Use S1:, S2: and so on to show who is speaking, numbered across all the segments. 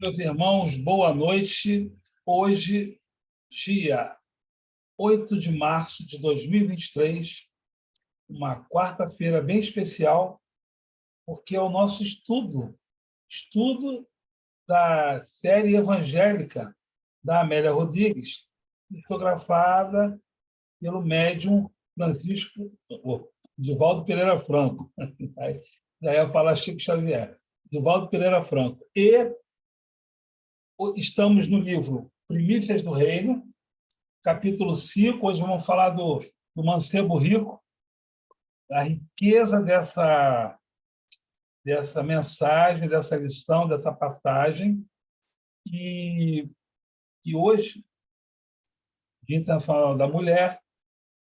S1: Meus irmãos, boa noite. Hoje, dia 8 de março de 2023, uma quarta-feira bem especial, porque é o nosso estudo da série evangélica da Amélia Rodrigues, psicografada pelo médium Francisco Divaldo Pereira Franco. Já ia falar Chico Xavier. Divaldo Pereira Franco. E estamos no livro Primícias do Reino, capítulo 5. Hoje vamos falar do mancebo rico, a riqueza dessa mensagem, dessa lição, dessa passagem. E hoje, Dia Internacional da Mulher,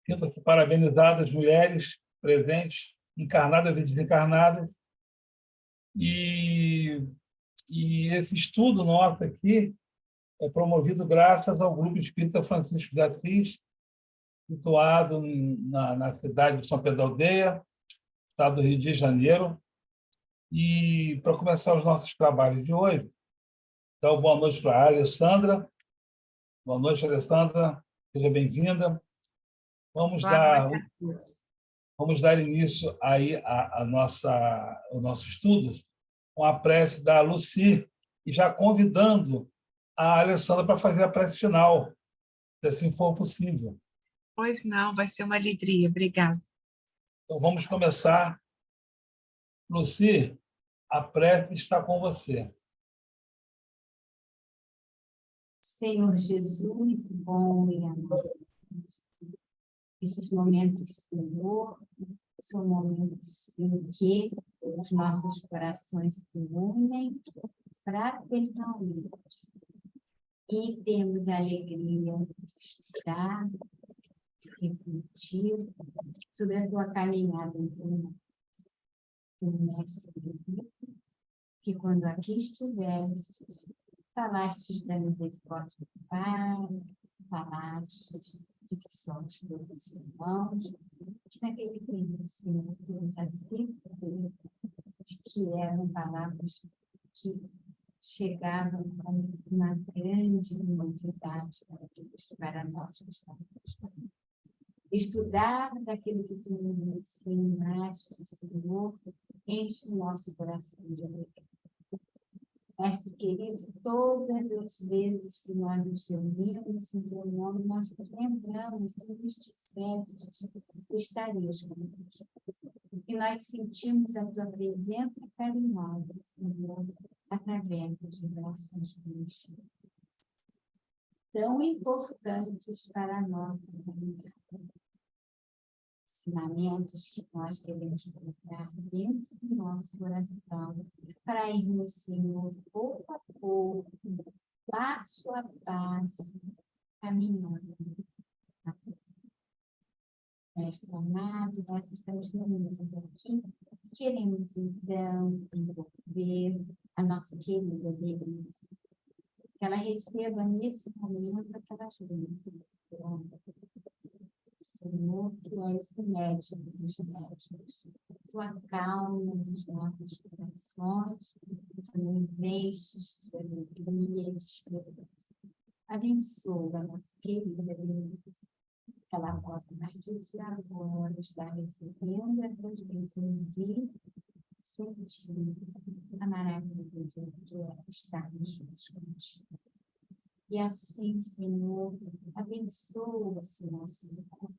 S1: sinto-se parabenizar as mulheres presentes, encarnadas e desencarnadas. E esse estudo nosso aqui é promovido graças ao Grupo Espírita Francisco de Assis, situado na cidade de São Pedro da Aldeia, estado do Rio de Janeiro. E, para começar os nossos trabalhos de hoje, então, boa noite para a Alessandra. Boa noite, Alessandra. Seja bem-vinda. Vamos dar início aí ao nosso estudo com a prece da Lucy, e já convidando a Alessandra para fazer a prece final, se assim for possível.
S2: Pois não, vai ser uma alegria. Obrigada.
S1: Então, vamos começar. Lucy, a prece está com você.
S3: Senhor Jesus, bom e amado, esses momentos, Senhor, são momentos em que os nossos corações se unem fraternalmente e temos a alegria de estudar, de refletir sobre a tua caminhada em tu, mestre, que quando aqui estiveste, falastes da misericórdia do Pai, falastes de que somos todos irmãos, que naquele tempo, Senhor, temos a certeza de que eram palavras que chegavam com uma grande humanidade para nós que estamos estudando. Estudar daquilo que tu nos ensinaste, Senhor, enche o nosso coração de alegria. Mestre querido, todas as vezes que nós nos reunimos em teu nome, nós lembramos deste século, tu estarias conosco. E nós sentimos a tua presença carinhosa, Senhor, através das orações cristãs, tão importantes para a nossa caminhada. Ensinamentos que nós devemos colocar dentro do nosso coração para irmos, Senhor, pouco a pouco, passo a passo, caminhando. Mestre amado, nós estamos reunidos aqui e queremos, então, envolver a nossa querida Denise, que ela receba nesse momento aquelas bênçãos. Senhor, que és o médico dos médicos, tu acalmas os nossos corações, tu nos enches de alegria e de esperança. Abençoa a nossa querida Denise, que ela possa, a partir de agora, estar recebendo essas bênçãos e sentindo a maravilha de estarmos juntos contigo. E assim, Senhor, abençoa esse nosso corpo,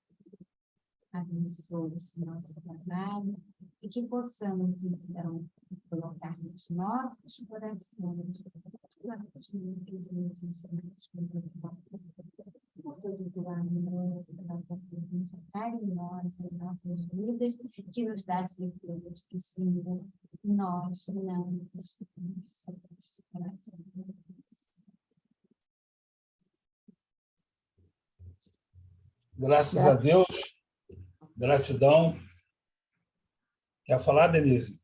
S3: abençoa esse nosso trabalho, e que possamos, então, colocar nos nossos corações aquilo que nos ensinas por todo o teu amor, pela tua presença carinhosa em nossas vidas, que nos dá a certeza de que, Senhor, nós não estamos corações.
S1: Graças a Deus. Gratidão. Quer falar, Denise?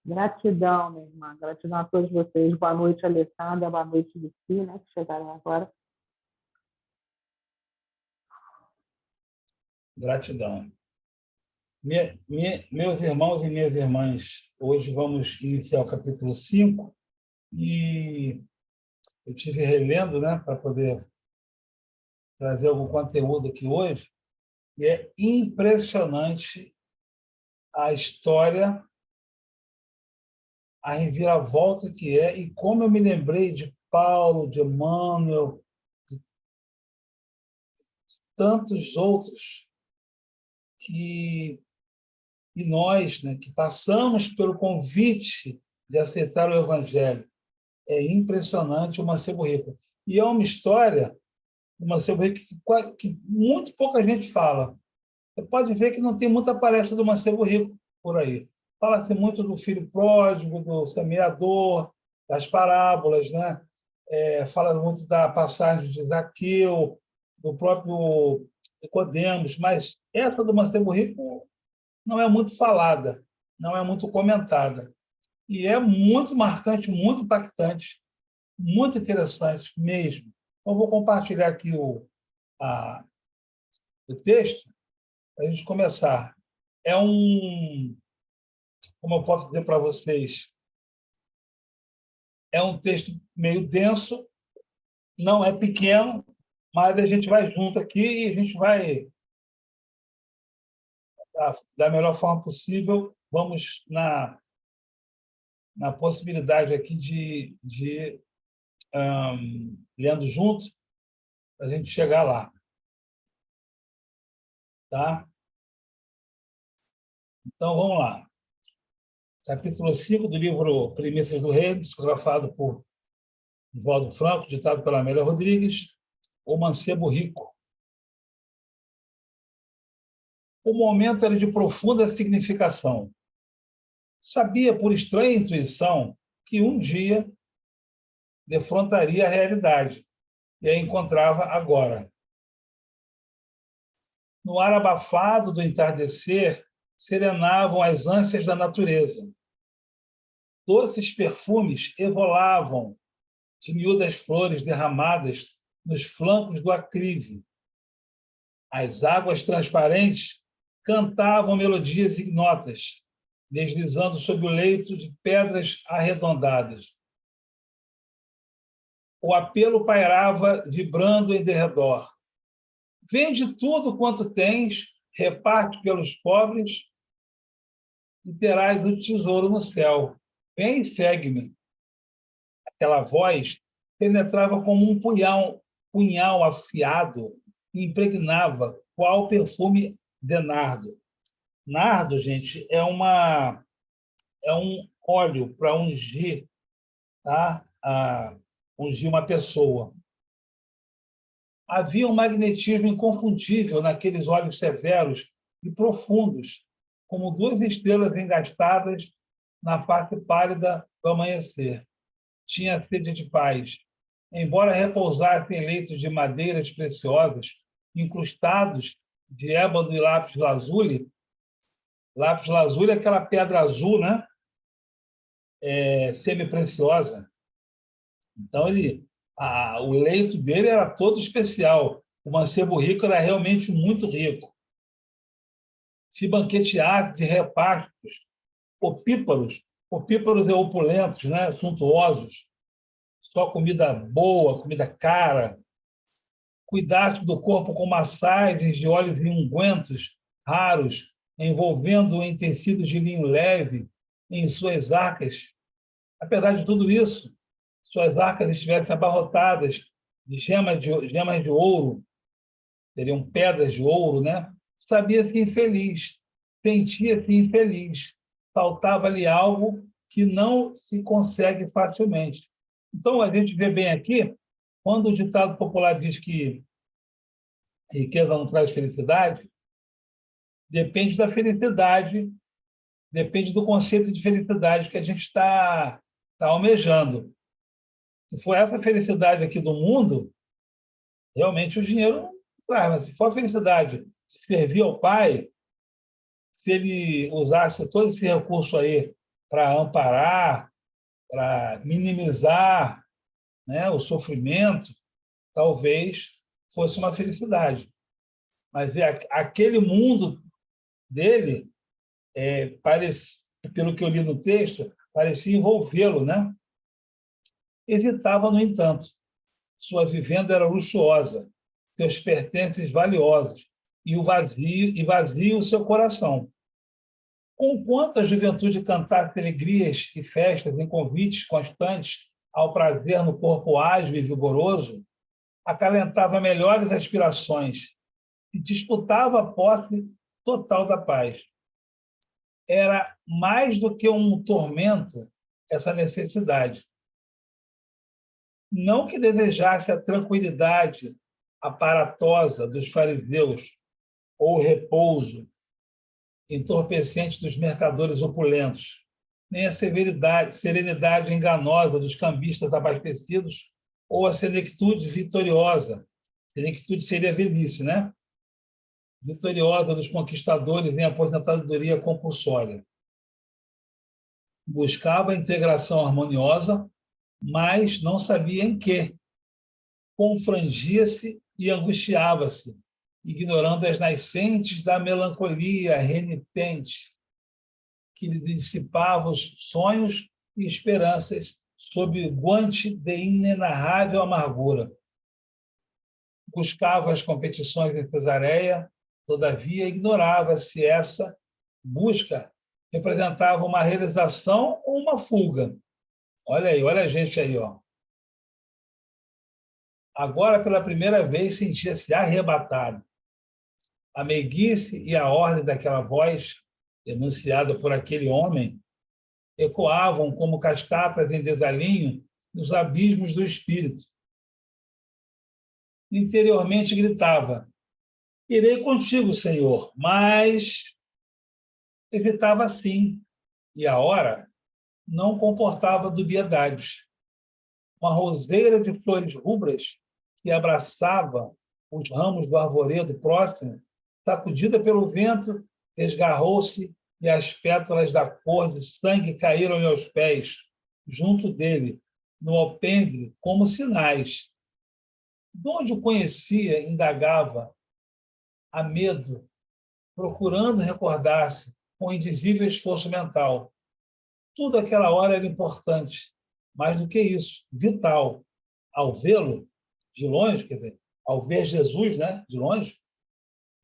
S4: Gratidão, minha irmã. Gratidão a todos vocês. Boa noite, Alessandra. Boa noite, Lucy, né, que chegaram agora.
S1: Gratidão. Meus irmãos e minhas irmãs, hoje vamos iniciar o capítulo 5, E eu estive relendo, né, para poder trazer algum conteúdo aqui hoje, e é impressionante a história, a reviravolta que é, e como eu me lembrei de Paulo, de Emmanuel, de tantos outros e nós, né, que passamos pelo convite de aceitar o Evangelho. É impressionante o Mancebo Rico. E é uma história, o Mancebo Rico, que muito pouca gente fala. Você pode ver que não tem muita palestra do Mancebo Rico por aí. Fala-se muito do filho pródigo, do semeador, das parábolas, né? Fala muito da passagem de Zaqueu, do próprio Nicodemos, mas essa do Mancebo Rico não é muito falada, não é muito comentada. E é muito marcante, muito impactante, muito interessante mesmo. Então, vou compartilhar aqui o texto para a gente começar. É como eu posso dizer para vocês, é um texto meio denso, não é pequeno, mas a gente vai junto aqui e a gente vai, da melhor forma possível, vamos na possibilidade aqui de lendo junto, para a gente chegar lá. Tá? Então, vamos lá. Capítulo 5 do livro Primícias do Reino, psicografado por Divaldo Franco, ditado pela Amélia Rodrigues, O Mancebo Rico. O momento era de profunda significação. Sabia, por estranha intuição, que um dia defrontaria a realidade, e a encontrava agora. No ar abafado do entardecer, serenavam as ânsias da natureza. Doces perfumes evolavam de miúdas flores derramadas nos flancos do aclive. As águas transparentes cantavam melodias ignotas, deslizando sob o leito de pedras arredondadas. O apelo pairava, vibrando em derredor. Vende tudo quanto tens, reparte pelos pobres e terás o tesouro no céu. Vem e segue-me. Aquela voz penetrava como um punhal afiado e impregnava qual perfume de nardo. Nardo, gente, é um óleo para ungir, tá? Ungir uma pessoa. Havia um magnetismo inconfundível naqueles olhos severos e profundos, como duas estrelas engastadas na face pálida do amanhecer. Tinha sede de paz. Embora repousassem em leitos de madeiras preciosas, incrustados de ébano e lápis-lazuli. Lápis-lazuli é aquela pedra azul, né? Semi-preciosa. Então, o leito dele era todo especial. O Mancebo Rico era realmente muito rico. Se banqueteasse de repastos, opíparos e opulentos, né? Suntuosos, só comida boa, comida cara, cuidasse do corpo com massagens de óleos e ungüentos raros, envolvendo-o em tecidos de linho leve em suas arcas. Apesar de tudo isso, suas arcas estivessem abarrotadas de gemas de ouro, seriam pedras de ouro, né? Sabia-se infeliz, sentia-se infeliz. Faltava-lhe algo que não se consegue facilmente. Então, a gente vê bem aqui, quando o ditado popular diz que riqueza não traz felicidade, depende da felicidade, depende do conceito de felicidade que a gente está almejando. Se for essa felicidade aqui do mundo, realmente o dinheiro não traz, mas se for a felicidade de servir ao Pai, se ele usasse todo esse recurso aí para amparar, para minimizar, né, o sofrimento, talvez fosse uma felicidade. Mas aquele mundo dele, pelo que eu li no texto, parecia envolvê-lo, né? Evitava, no entanto. Sua vivenda era luxuosa, seus pertences valiosos, e vazio o seu coração. Conquanto a juventude cantasse alegrias e festas em convites constantes ao prazer no corpo ágil e vigoroso, acalentava melhores aspirações e disputava a posse total da paz. Era mais do que um tormento essa necessidade. Não que desejasse a tranquilidade aparatosa dos fariseus ou o repouso entorpecente dos mercadores opulentos, nem a serenidade enganosa dos cambistas abastecidos ou a senectude vitoriosa. Senectude seria velhice, né? Vitoriosa dos conquistadores em aposentadoria compulsória. Buscava a integração harmoniosa, mas não sabia em quê. Confrangia-se e angustiava-se, ignorando as nascentes da melancolia renitente, que lhe dissipava os sonhos e esperanças sob o guante de inenarrável amargura. Buscava as competições em Cesareia, todavia ignorava se essa busca representava uma realização ou uma fuga. Olha aí, olha a gente aí, ó. Agora, pela primeira vez, sentia-se arrebatado. A meiguice e a ordem daquela voz, enunciada por aquele homem, ecoavam como cascatas em desalinho nos abismos do espírito. Interiormente gritava: irei contigo, Senhor, mas hesitava sim, e a hora não comportava dubiedades. Uma roseira de flores rubras que abraçava os ramos do arvoredo próximo, sacudida pelo vento, desgarrou-se e as pétalas da cor de sangue caíram-lhe aos pés, junto dele, no alpendre, como sinais. De onde o conhecia, indagava, a medo, procurando recordar-se com indizível esforço mental. Tudo aquela hora era importante, mais do que isso, vital. Ao vê-lo de longe, quer dizer, ao ver Jesus, né, de longe,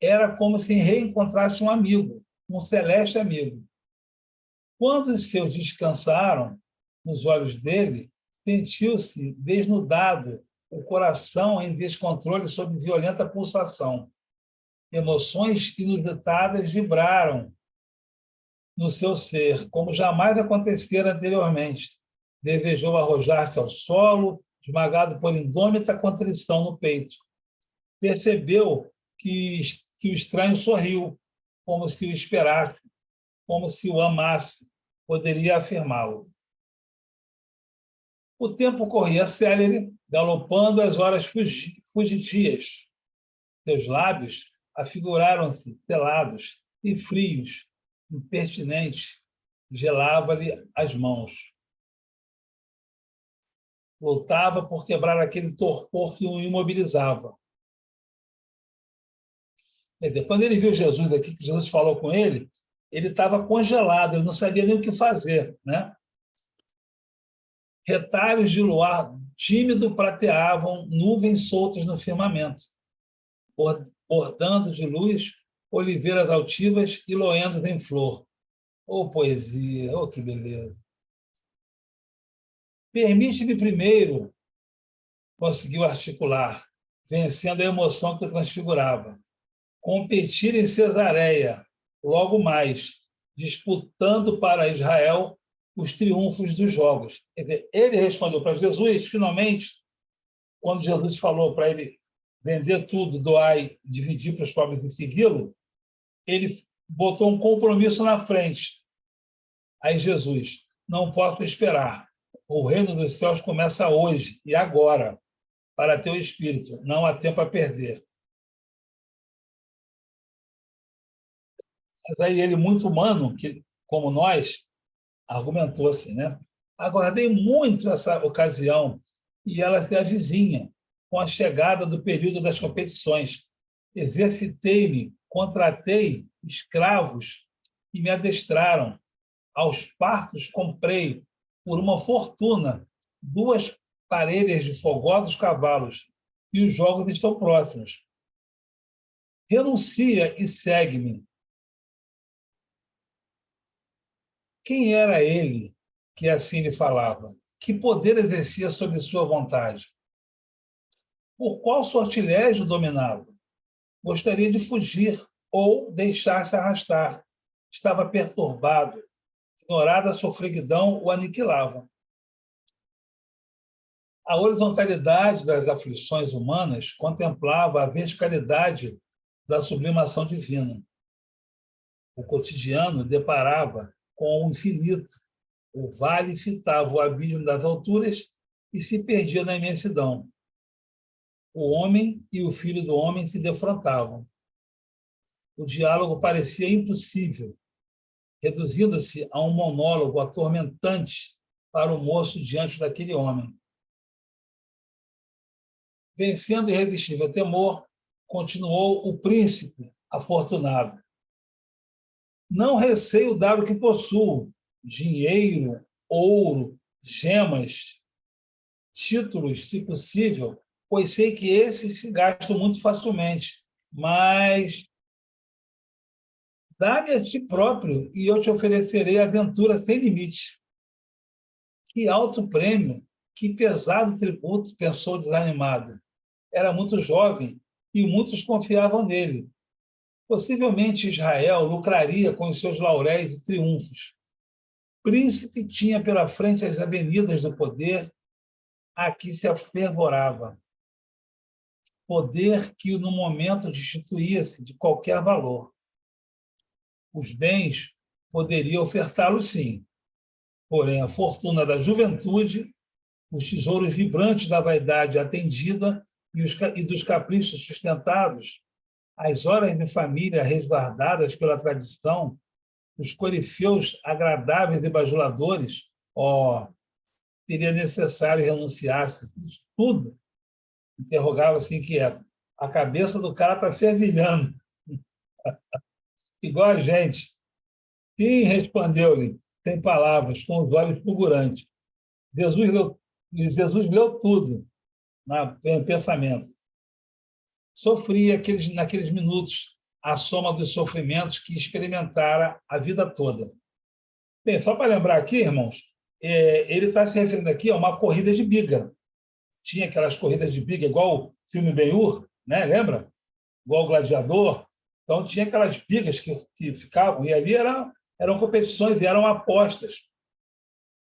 S1: era como se reencontrasse um amigo, um celeste amigo. Quando os seus descansaram nos olhos dele, sentiu-se desnudado, o coração em descontrole sob violenta pulsação. Emoções inusitadas vibraram no seu ser, como jamais acontecera anteriormente. Desejou arrojar-se ao solo, esmagado por indômita contrição no peito. Percebeu que o estranho sorriu, como se o esperasse, como se o amasse, poderia afirmá-lo. O tempo corria célere, galopando as horas fugidias. Seus lábios afiguraram-se selados e frios, impertinentes, gelava-lhe as mãos. Lutava por quebrar aquele torpor que o imobilizava. Quer dizer, quando ele viu Jesus aqui, que Jesus falou com ele estava congelado, ele não sabia nem o que fazer, né? Retalhos de luar tímido prateavam nuvens soltas no firmamento, bordando de luz oliveiras altivas e loendas em flor. Oh, poesia! Oh, que beleza! Permite-me primeiro, conseguiu articular, vencendo a emoção que o transfigurava, competir em Cesareia, logo mais, disputando para Israel os triunfos dos jogos. Quer dizer, ele respondeu para Jesus, finalmente, quando Jesus falou para ele vender tudo, doar e dividir para os pobres e segui-lo, ele botou um compromisso na frente. Aí Jesus: não posso esperar. O reino dos céus começa hoje e agora, para teu espírito. Não há tempo a perder. Mas aí ele, muito humano, que, como nós, argumentou assim, né? Aguardei muito essa ocasião e ela se avizinha com a chegada do período das competições. Exercitei-me, contratei escravos e me adestraram. Aos partos comprei, por uma fortuna, 2 parelhas de fogosos cavalos, e os jogos estão próximos. Renuncia e segue-me. Quem era ele que assim lhe falava? Que poder exercia sobre sua vontade? Por qual sortilégio dominava? Gostaria de fugir ou deixar-se arrastar. Estava perturbado. Ignorada a sofreguidão, o aniquilava. A horizontalidade das aflições humanas contemplava a verticalidade da sublimação divina. O cotidiano deparava com o infinito. O vale fitava o abismo das alturas e se perdia na imensidão. O homem e o filho do homem se defrontavam. O diálogo parecia impossível, reduzindo-se a um monólogo atormentante para o moço diante daquele homem. Vencendo o irresistível temor, continuou o príncipe afortunado. Não receio dar o que possuo, dinheiro, ouro, gemas, títulos, se possível, pois sei que esses se gastam muito facilmente, mas dá-me a ti próprio e eu te oferecerei aventura sem limite. Que alto prêmio, que pesado tributo, pensou desanimado. Era muito jovem e muitos confiavam nele. Possivelmente Israel lucraria com os seus lauréis e triunfos. Príncipe tinha pela frente as avenidas do poder a que se afervorava. Poder que, no momento, destituía-se de qualquer valor. Os bens poderiam ofertá-los, sim. Porém, a fortuna da juventude, os tesouros vibrantes da vaidade atendida e dos caprichos sustentados, as horas de família resguardadas pela tradição, os corifeus agradáveis e bajuladores, seria necessário renunciar-se tudo. Interrogava-se inquieto. A cabeça do cara está fervilhando. Igual a gente. Quem respondeu-lhe, sem palavras, com os olhos fulgurantes. Jesus leu tudo no pensamento. Sofria naqueles minutos a soma dos sofrimentos que experimentara a vida toda. Bem, só para lembrar aqui, irmãos, ele está se referindo aqui a uma corrida de biga. Tinha aquelas corridas de biga, igual o filme Ben-Hur, né? Lembra? Igual o Gladiador. Então, tinha aquelas bigas que ficavam, e ali eram competições e eram apostas.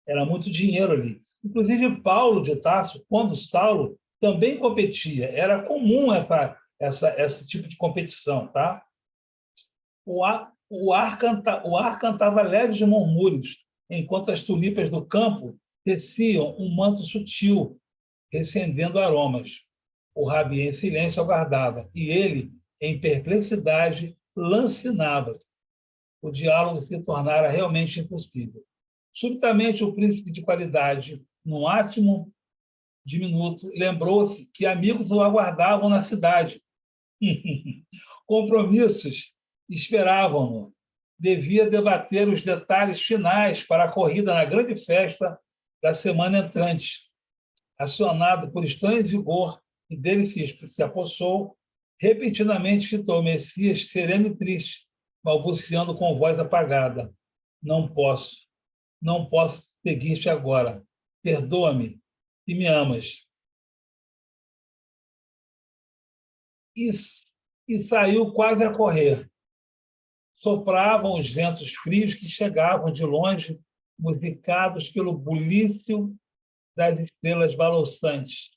S1: Era muito dinheiro ali. Inclusive, Paulo de Tarso, quando Saulo, também competia. Era comum esse tipo de competição. Tá? O ar cantava leves murmúrios, enquanto as tulipas do campo teciam um manto sutil, recendendo aromas. O rabi em silêncio aguardava, e ele, em perplexidade, lancinava. O diálogo se tornara realmente impossível. Subitamente, o príncipe de qualidade, num átimo diminuto, lembrou-se que amigos o aguardavam na cidade. Compromissos esperavam-no. Devia debater os detalhes finais para a corrida na grande festa da semana entrante. Acionado por estranho vigor, e dele se apossou, repentinamente fitou o Messias sereno e triste, balbuciando com voz apagada. Não posso seguir-te agora. Perdoa-me, se me amas. E saiu quase a correr. Sopravam os ventos frios que chegavam de longe, musicados pelo bulício das estrelas balouçantes.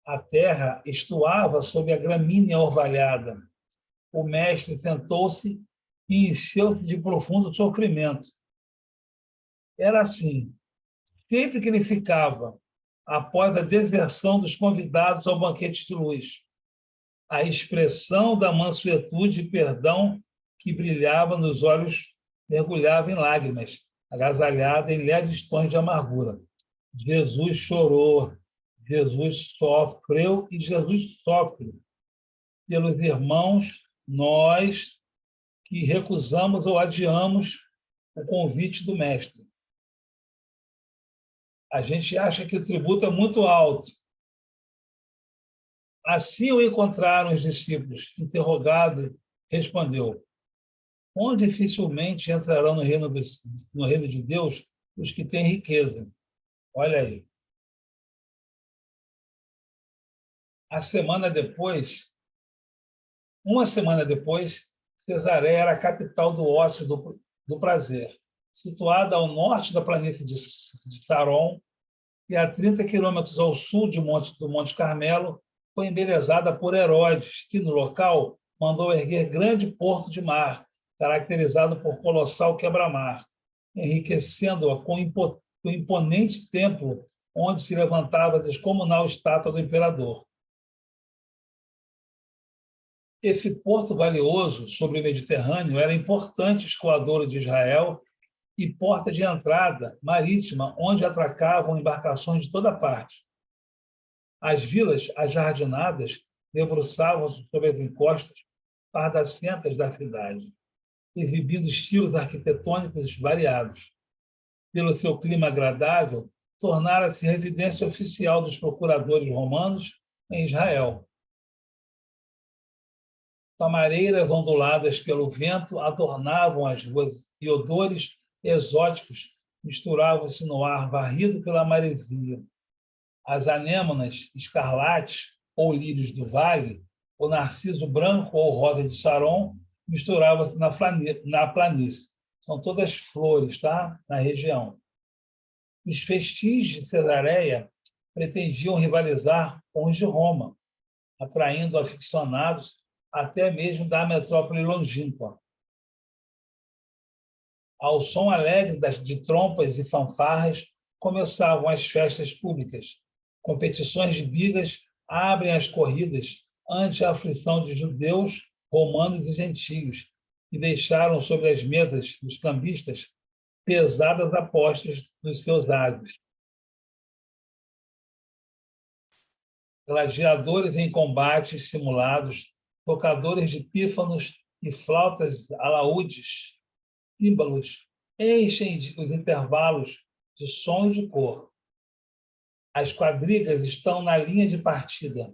S1: A terra estuava sob a gramínea orvalhada. O mestre sentou-se e encheu-se de profundo sofrimento. Era assim. Sempre que ele ficava, após a deserção dos convidados ao banquete de luz, a expressão da mansuetude e perdão que brilhava nos olhos mergulhava em lágrimas, agasalhada em leves tons de amargura. Jesus chorou, Jesus sofreu e Jesus sofre pelos irmãos, nós que recusamos ou adiamos o convite do Mestre. A gente acha que o tributo é muito alto. Assim o encontraram os discípulos. Interrogado, respondeu: quão dificilmente entrarão no reino de Deus os que têm riqueza. Olha aí. Uma semana depois, Cesareia era a capital do ócio do prazer, situada ao norte da planície de Sharon e a 30 quilômetros ao sul do Monte Carmelo, foi embelezada por Herodes, que, no local, mandou erguer grande porto de mar, caracterizado por colossal quebra-mar, enriquecendo-a com o imponente templo onde se levantava a descomunal estátua do imperador. Esse porto valioso sobre o Mediterrâneo era importante escoadouro de Israel e porta de entrada marítima, onde atracavam embarcações de toda parte. As vilas ajardinadas debruçavam-se sobre as encostas pardacentas da cidade, exibindo estilos arquitetônicos variados. Pelo seu clima agradável, tornara-se residência oficial dos procuradores romanos em Israel. Tamareiras onduladas pelo vento adornavam as ruas e odores exóticos misturavam-se no ar varrido pela maresia. As anêmonas escarlates ou lírios do vale, o narciso branco ou rosa de Sharon misturavam-se na planície. São todas flores, tá? Na região. Os festis de Cesareia pretendiam rivalizar com os de Roma, atraindo aficionados até mesmo da metrópole longínqua. Ao som alegre de trompas e fanfarras, começavam as festas públicas. Competições de bigas abrem as corridas ante a aflição de judeus, romanos e gentios, que deixaram sobre as mesas dos cambistas pesadas apostas dos seus ases. Gladiadores em combates simulados, tocadores de pífanos e flautas alaúdes, tímbalos, enchem os intervalos de som e de cor. As quadrigas estão na linha de partida.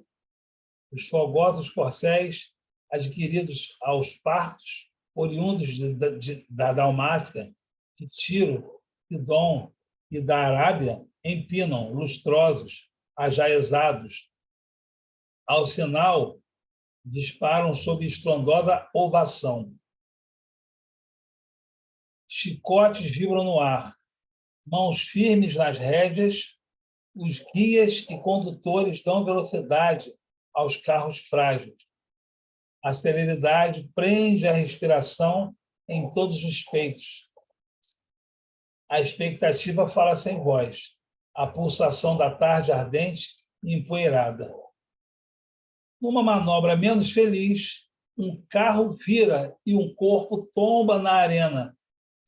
S1: Os fogosos corcéis, adquiridos aos partos, oriundos da Dalmácia, de Tiro, Sidom e da Arábia, empinam, lustrosos, ajaezados. Ao sinal, disparam sob estrondosa ovação. Chicotes vibram no ar, mãos firmes nas rédeas, os guias e condutores dão velocidade aos carros frágeis. A celeridade prende a respiração em todos os peitos. A expectativa fala sem voz, a pulsação da tarde ardente e empoeirada. Numa manobra menos feliz, um carro vira e um corpo tomba na arena,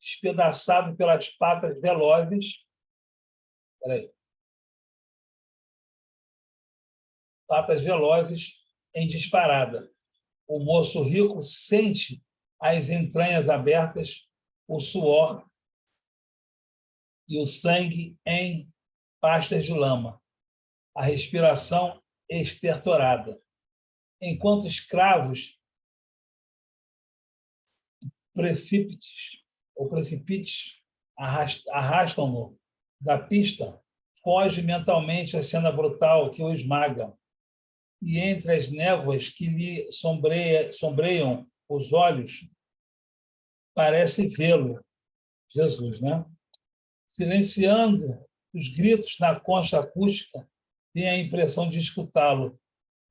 S1: despedaçado pelas patas velozes. Patas velozes em disparada. O moço rico sente as entranhas abertas, o suor e o sangue em pastas de lama, a respiração estertorada. Enquanto escravos precípites arrastam-no da pista, foge mentalmente a cena brutal que o esmaga. E entre as névoas que lhe sombreiam os olhos, parece vê-lo, Jesus, né? Silenciando os gritos na concha acústica, tem a impressão de escutá-lo.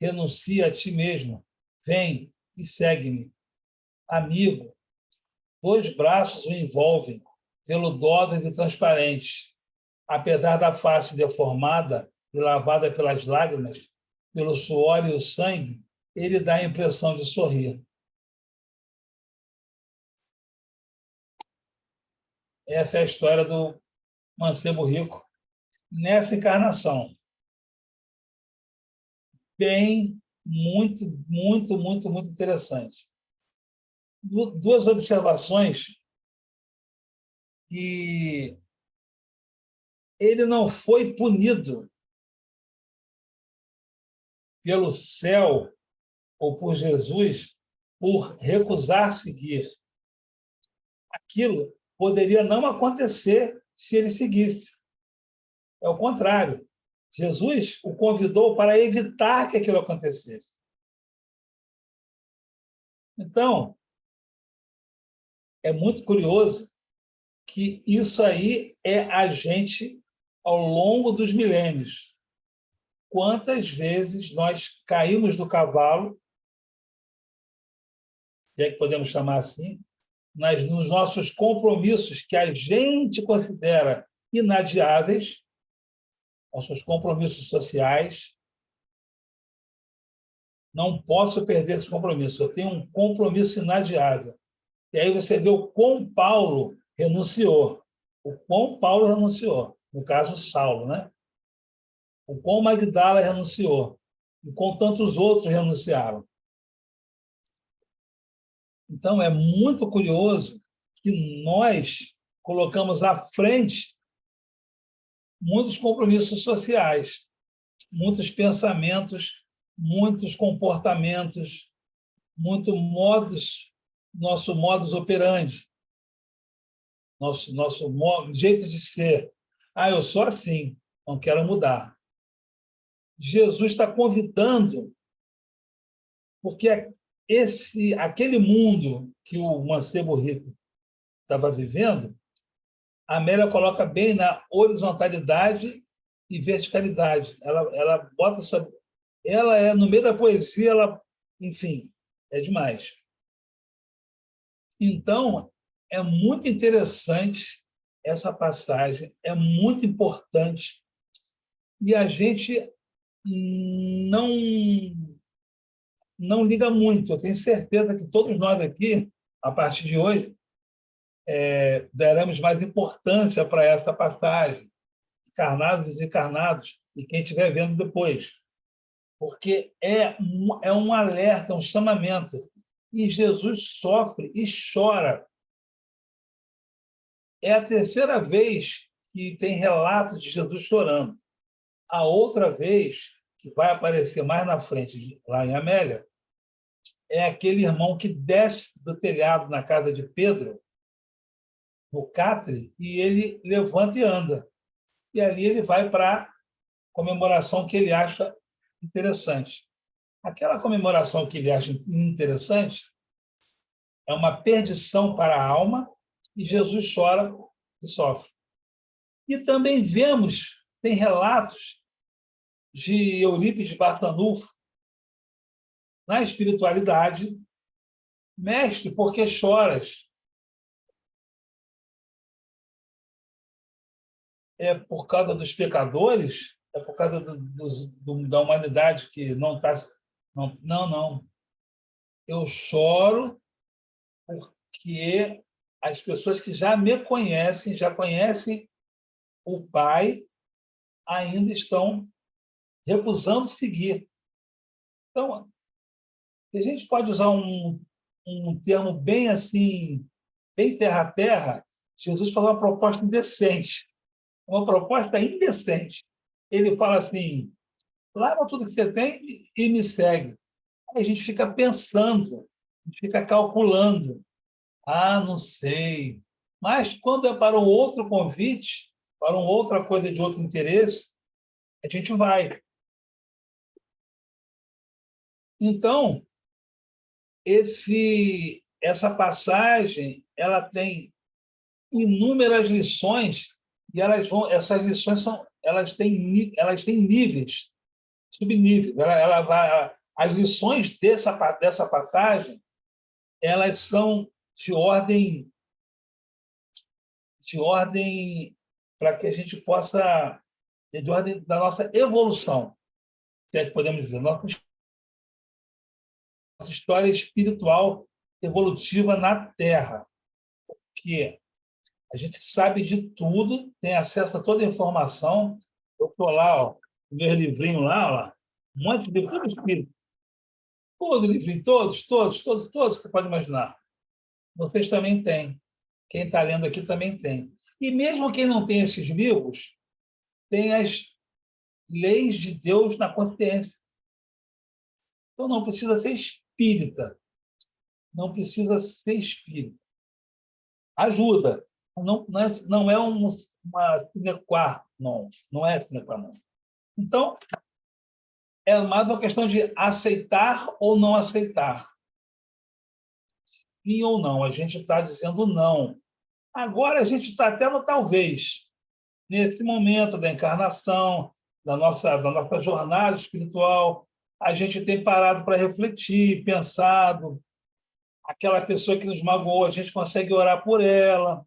S1: Renuncia a ti mesmo. Vem e segue-me. Amigo, 2 braços o envolvem, veludosas e transparentes. Apesar da face deformada e lavada pelas lágrimas, pelo suor e o sangue, ele dá a impressão de sorrir. Essa é a história do mancebo rico nessa encarnação. Bem, muito interessante. 2 observações que ele não foi punido pelo céu ou por Jesus por recusar seguir. Aquilo poderia não acontecer se ele seguisse. É o contrário. Jesus o convidou para evitar que aquilo acontecesse. Então, é muito curioso que isso aí é a gente ao longo dos milênios. Quantas vezes nós caímos do cavalo, se é que podemos chamar assim, nos nossos compromissos que a gente considera inadiáveis, nossos compromissos sociais. Não posso perder esse compromisso. Eu tenho um compromisso inadiável. E aí você vê o quão Paulo renunciou. O quão Paulo renunciou. No caso, Saulo, né? O quão Magdala renunciou. E com tantos outros renunciaram. Então, é muito curioso que nós colocamos à frente muitos compromissos sociais, muitos pensamentos, muitos comportamentos, muito nosso modus operandi, nosso jeito de ser. Eu sou assim, não quero mudar. Jesus está convidando, porque aquele mundo que o mancebo rico estava vivendo, a Amélia coloca bem na horizontalidade e verticalidade. Ela bota sobre... Ela é, no meio da poesia, enfim, é demais. Então, é muito interessante essa passagem, é muito importante, e a gente não liga muito. Eu tenho certeza que todos nós aqui, a partir de hoje, daremos mais importância para essa passagem, encarnados e desencarnados, e quem estiver vendo depois. Porque é um alerta, um chamamento. E Jesus sofre e chora. É a terceira vez que tem relatos de Jesus chorando. A outra vez, que vai aparecer mais na frente, lá em Amélia, é aquele irmão que desce do telhado na casa de Pedro, no catre, e ele levanta e anda. E ali ele vai para a comemoração que ele acha interessante. Aquela comemoração que ele acha interessante é uma perdição para a alma, e Jesus chora e sofre. E também tem relatos de Eurípides Barçanufo, na espiritualidade: mestre, por que choras? É por causa dos pecadores? É por causa da humanidade que não está... Não. Eu choro porque as pessoas que já me conhecem, já conhecem o Pai, ainda estão recusando seguir. Então, a gente pode usar um termo bem assim, bem terra-terra. Jesus falou uma proposta indecente, uma proposta indecente. Ele fala assim: larga tudo que você tem e me segue. Aí a gente fica pensando, a gente fica calculando. Não sei. Mas quando é para um outro convite, para uma outra coisa de outro interesse, a gente vai. Então, essa passagem, ela tem inúmeras lições, e essas lições elas têm níveis, subníveis. As lições dessa passagem, elas são de ordem para que a gente possa, de ordem da nossa evolução, se é que podemos dizer, nossa história espiritual evolutiva na Terra, que a gente sabe de tudo, tem acesso a toda a informação. Eu estou lá, no meu livrinho lá, um monte de livro, tudo escrito. Todo livrinho, todos, você pode imaginar. Vocês também têm. Quem está lendo aqui também tem. E mesmo quem não tem esses livros, tem as leis de Deus na consciência. Então, não precisa ser espírita. Não precisa ser espírita. Ajuda. Não é uma sine qua non. Não é sine qua non. Então, é mais uma questão de aceitar ou não aceitar. Sim ou não. A gente está dizendo não. Agora a gente está até no talvez. Nesse momento da encarnação, da nossa jornada espiritual, a gente tem parado para refletir, pensado. Aquela pessoa que nos magoou, a gente consegue orar por ela.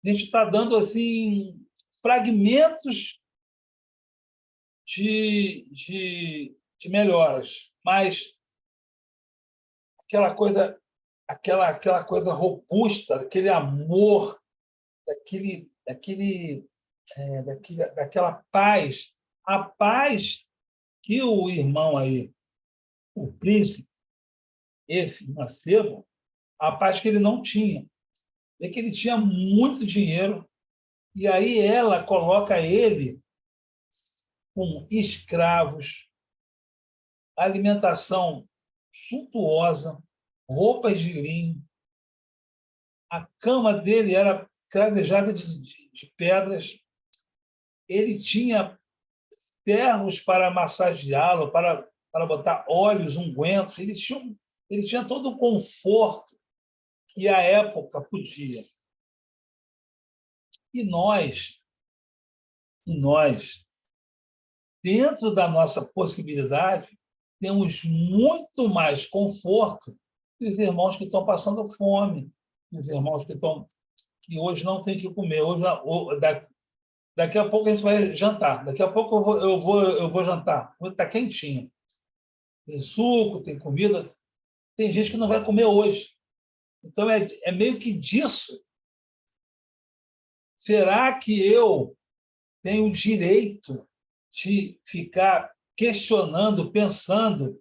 S1: A gente está dando assim fragmentos de melhoras, mas aquela coisa robusta, aquele amor, daquela paz, a paz que o irmão aí, o príncipe, esse Mancebo, a paz que ele não tinha, é que ele tinha muito dinheiro, e aí ela coloca ele com escravos, alimentação suntuosa, roupas de linho, a cama dele era cravejada de pedras, ele tinha ferros para massageá-lo, para botar óleos, ungüentos, ele tinha todo o conforto que a época podia. E nós, dentro da nossa possibilidade, temos muito mais conforto que os irmãos que estão passando fome, os irmãos que hoje não têm que comer. Daqui a pouco a gente vai jantar. Daqui a pouco eu vou jantar. Está quentinho. Tem suco, tem comida. Tem gente que não vai comer hoje. Então, é meio que disso. Será que eu tenho o direito de ficar questionando, pensando,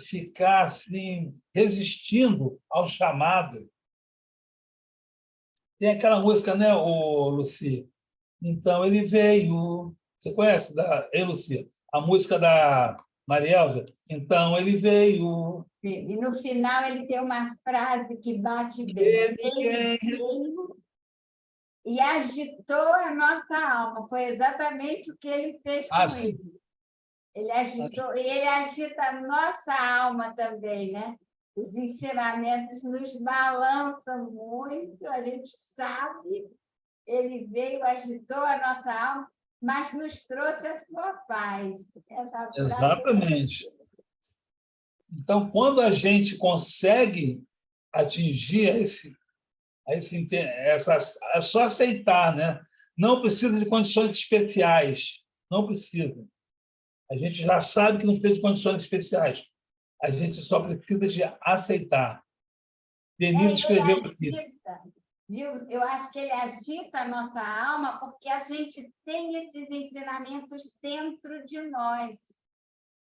S1: ficar assim, resistindo ao chamado? Tem aquela música, né, Luci? Então, ele veio... Você conhece, Luci? A música da Marielza? Então, ele veio...
S3: E no final ele tem uma frase que bate bem. Ele veio e agitou a nossa alma. Foi exatamente o que ele fez com
S1: sim.
S3: ele. Ele agitou, e ele agita a nossa alma também, né? Os ensinamentos nos balançam muito, a gente sabe, ele veio, agitou a nossa alma, mas nos trouxe a sua paz. Essa frase...
S1: Exatamente. Então, quando a gente consegue atingir é só aceitar, né? Não precisa de condições especiais, não precisa. A gente já sabe que não precisa de condições especiais. A gente só precisa de aceitar. Denise escreveu aqui.
S3: Viu? Eu acho que ele agita a nossa alma porque a gente tem esses ensinamentos dentro de nós.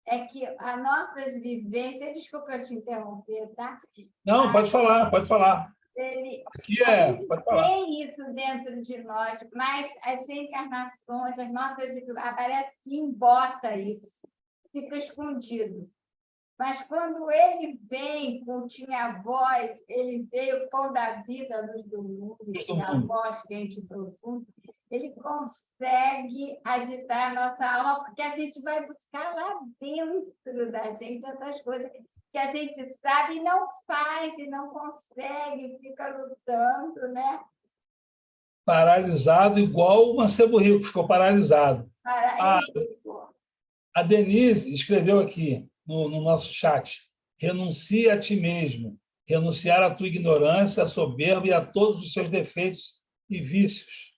S3: É que a nossa vivência... Desculpa eu te interromper, tá?
S1: Não, pode falar, pode falar. Aqui
S3: a gente
S1: pode falar.
S3: tem isso dentro de nós, mas as reencarnações, as nossas dificuldades, parece que embota isso, fica escondido. Mas quando ele vem com tinha voz, ele veio com da vida, luz do mundo, tinha voz quente e profunda, ele consegue agitar a nossa alma, porque a gente vai buscar lá dentro da gente outras coisas que a gente sabe e não faz, e não consegue, fica lutando, né?
S1: Paralisado, igual o Mancebo Rico, ficou paralisado. A Denise escreveu aqui no nosso chat: renuncia a ti mesmo, renunciar à tua ignorância, à soberba e a todos os seus defeitos e vícios.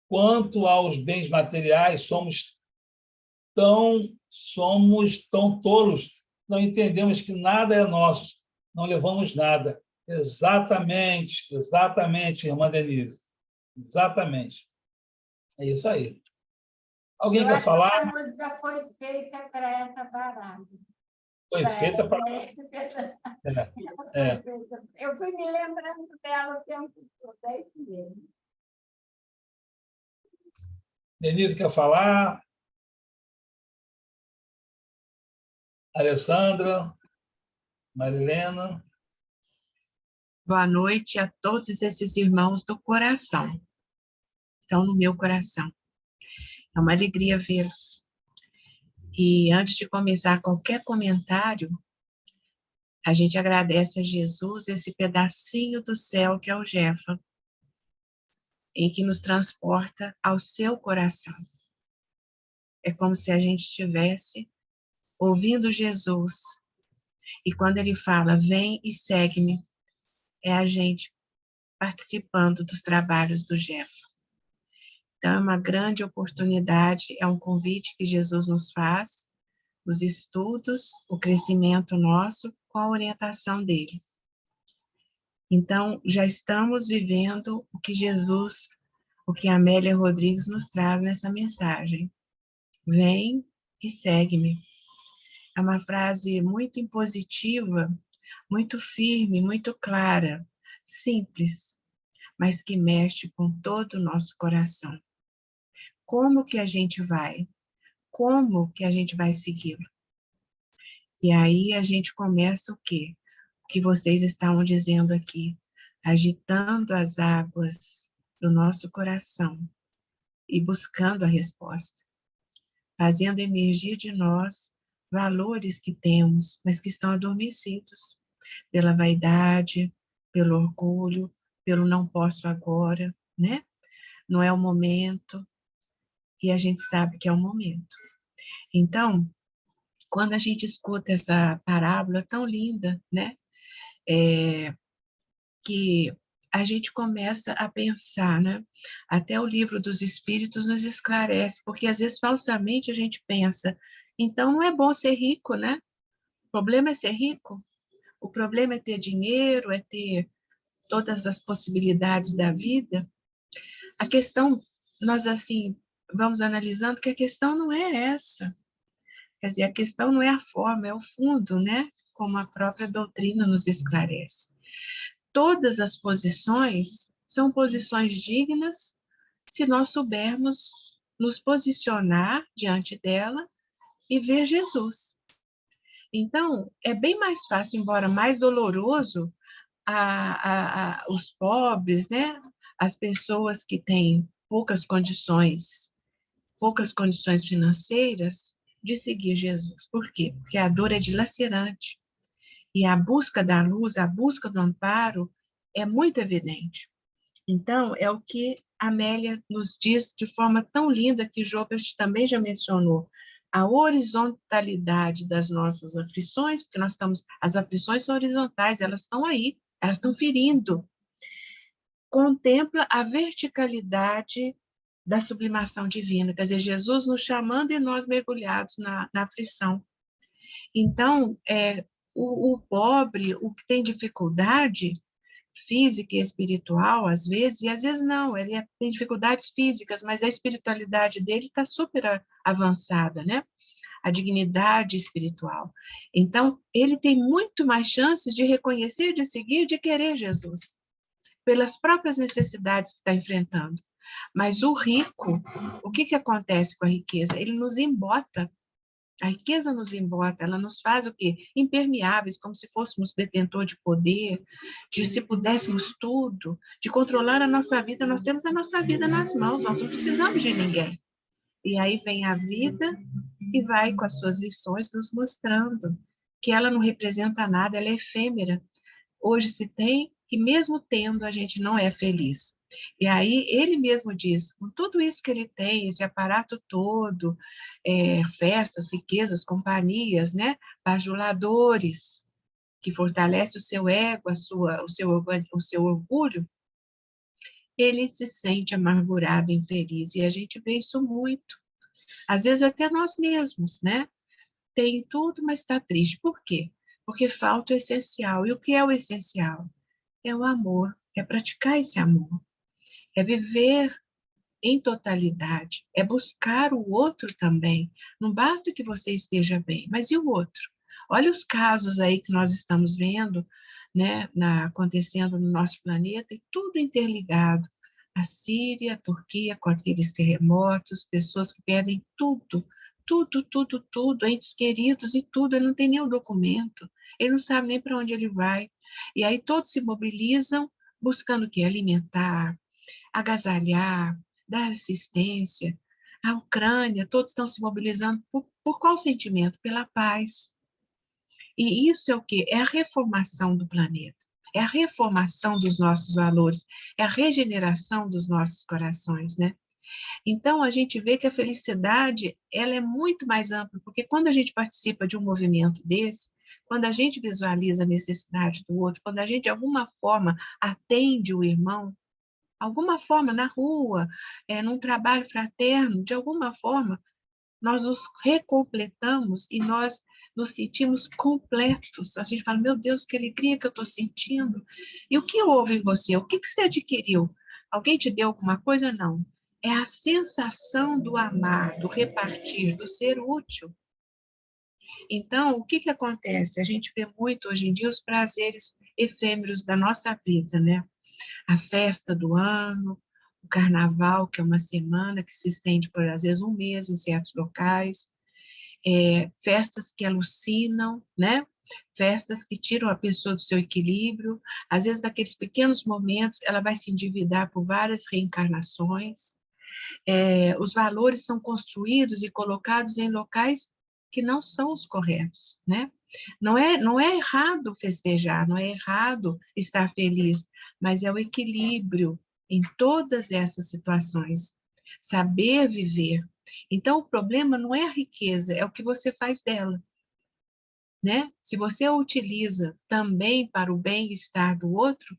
S1: Quanto aos bens materiais, somos tão tolos, não entendemos que nada é nosso, não levamos nada. Exatamente, irmã Denise. Exatamente. É isso aí. Alguém quer falar?
S3: A música foi feita para essa parada.
S1: Foi feita para...
S3: Eu fui me lembrando dela o tempo todo, é isso mesmo.
S1: Denise quer falar? Alessandra? Marilena?
S2: Boa noite a todos esses irmãos do coração. Estão no meu coração. É uma alegria vê-los. E antes de começar qualquer comentário, a gente agradece a Jesus esse pedacinho do céu que é o Jefa, em que nos transporta ao seu coração. É como se a gente estivesse ouvindo Jesus. E quando ele fala, vem e segue-me, é a gente participando dos trabalhos do Jefa. Então, é uma grande oportunidade, é um convite que Jesus nos faz, os estudos, o crescimento nosso, com a orientação dele. Então, já estamos vivendo o que Jesus, o que Amélia Rodrigues nos traz nessa mensagem. Vem e segue-me. É uma frase muito impositiva, muito firme, muito clara, simples, mas que mexe com todo o nosso coração. Como que a gente vai? Como que a gente vai segui-lo? E aí a gente começa o quê? O que vocês estavam dizendo aqui, agitando as águas do nosso coração e buscando a resposta, fazendo emergir de nós valores que temos, mas que estão adormecidos pela vaidade, pelo orgulho, pelo não posso agora, né? Não é o momento, e a gente sabe que é o momento. Então, quando a gente escuta essa parábola tão linda, né? Que a gente começa a pensar, né? Até o livro dos Espíritos nos esclarece, porque às vezes falsamente a gente pensa, então não é bom ser rico, né? O problema é ser rico, o problema é ter dinheiro, é ter todas as possibilidades da vida. A questão, nós assim, vamos analisando que a questão não é essa. Quer dizer, a questão não é a forma, é o fundo, né? Como a própria doutrina nos esclarece. Todas as posições são posições dignas se nós soubermos nos posicionar diante dela e ver Jesus. Então, é bem mais fácil, embora mais doloroso, os pobres, né? As pessoas que têm poucas condições financeiras, de seguir Jesus. Por quê? Porque a dor é dilacerante. E a busca da luz, a busca do amparo, é muito evidente. Então, é o que Amélia nos diz de forma tão linda, que Joubert também já mencionou, a horizontalidade das nossas aflições, porque as aflições são horizontais, elas estão aí, elas estão ferindo. Contempla a verticalidade da sublimação divina, quer dizer, Jesus nos chamando e nós mergulhados na aflição. Então, o pobre, o que tem dificuldade física e espiritual, às vezes, e às vezes não, ele tem dificuldades físicas, mas a espiritualidade dele está super avançada, né? A dignidade espiritual. Então, ele tem muito mais chances de reconhecer, de seguir, de querer Jesus, pelas próprias necessidades que está enfrentando. Mas o rico, o que acontece com a riqueza? Ele nos embota. A riqueza nos embota, ela nos faz o quê? Impermeáveis, como se fôssemos detentor de poder, de se pudéssemos tudo, de controlar a nossa vida. Nós temos a nossa vida nas mãos, nós não precisamos de ninguém. E aí vem a vida e vai com as suas lições nos mostrando que ela não representa nada, ela é efêmera. Hoje se tem, e mesmo tendo, a gente não é feliz. E aí ele mesmo diz, com tudo isso que ele tem, esse aparato todo, festas, riquezas, companhias, né, bajuladores, que fortalece o seu ego, o seu orgulho, ele se sente amargurado, infeliz, e a gente vê isso muito. Às vezes até nós mesmos, né? Tem tudo, mas está triste. Por quê? Porque falta o essencial. E o que é o essencial? É o amor, é praticar esse amor, é viver em totalidade, é buscar o outro também. Não basta que você esteja bem, mas e o outro? Olha os casos aí que nós estamos vendo, né, acontecendo no nosso planeta, e tudo interligado. A Síria, a Turquia, com aqueles terremotos, pessoas que perdem tudo, tudo, tudo, tudo, entes queridos e tudo, ele não tem nem o documento, ele não sabe nem para onde ele vai. E aí todos se mobilizam buscando o quê? Alimentar, agasalhar, dar assistência. A Ucrânia, todos estão se mobilizando por qual sentimento? Pela paz. E isso é o quê? É a reformação do planeta, é a reformação dos nossos valores, é a regeneração dos nossos corações, né? Então, a gente vê que a felicidade, ela é muito mais ampla, porque quando a gente participa de um movimento desse, quando a gente visualiza a necessidade do outro, quando a gente, de alguma forma, atende o irmão, alguma forma, na rua, num trabalho fraterno, de alguma forma, nós nos recompletamos e nós nos sentimos completos. A gente fala, meu Deus, que alegria que eu estou sentindo. E o que houve em você? O que você adquiriu? Alguém te deu alguma coisa? Não. É a sensação do amar, do repartir, do ser útil. Então, o que acontece? A gente vê muito hoje em dia os prazeres efêmeros da nossa vida, né? A festa do ano, o carnaval, que é uma semana que se estende por, às vezes, um mês em certos locais, festas que alucinam, né? Festas que tiram a pessoa do seu equilíbrio, às vezes, naqueles pequenos momentos, ela vai se endividar por várias reencarnações. Os valores são construídos e colocados em locais que não são os corretos, né? Não é errado festejar, não é errado estar feliz, mas é o equilíbrio em todas essas situações. Saber viver. Então, o problema não é a riqueza, é o que você faz dela, né? Se você a utiliza também para o bem-estar do outro,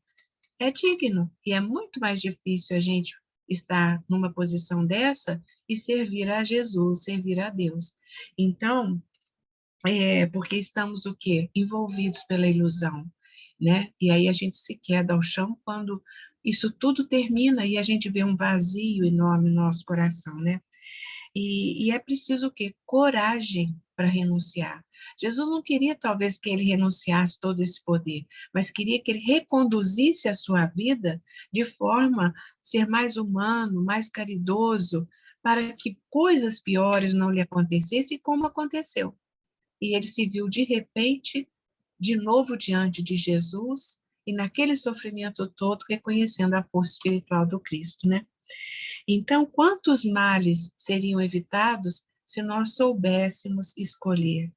S2: é digno. E é muito mais difícil a gente estar numa posição dessa e servir a Jesus, servir a Deus. Então, porque estamos o quê? Envolvidos pela ilusão, né? E aí a gente se queda ao chão quando isso tudo termina e a gente vê um vazio enorme no nosso coração, né? E é preciso o quê? Coragem para renunciar. Jesus não queria, talvez, que ele renunciasse todo esse poder, mas queria que ele reconduzisse a sua vida de forma a ser mais humano, mais caridoso, para que coisas piores não lhe acontecessem, como aconteceu. E ele se viu, de repente, de novo diante de Jesus, e naquele sofrimento todo, reconhecendo a força espiritual do Cristo, né? Então, quantos males seriam evitados se nós soubéssemos escolher?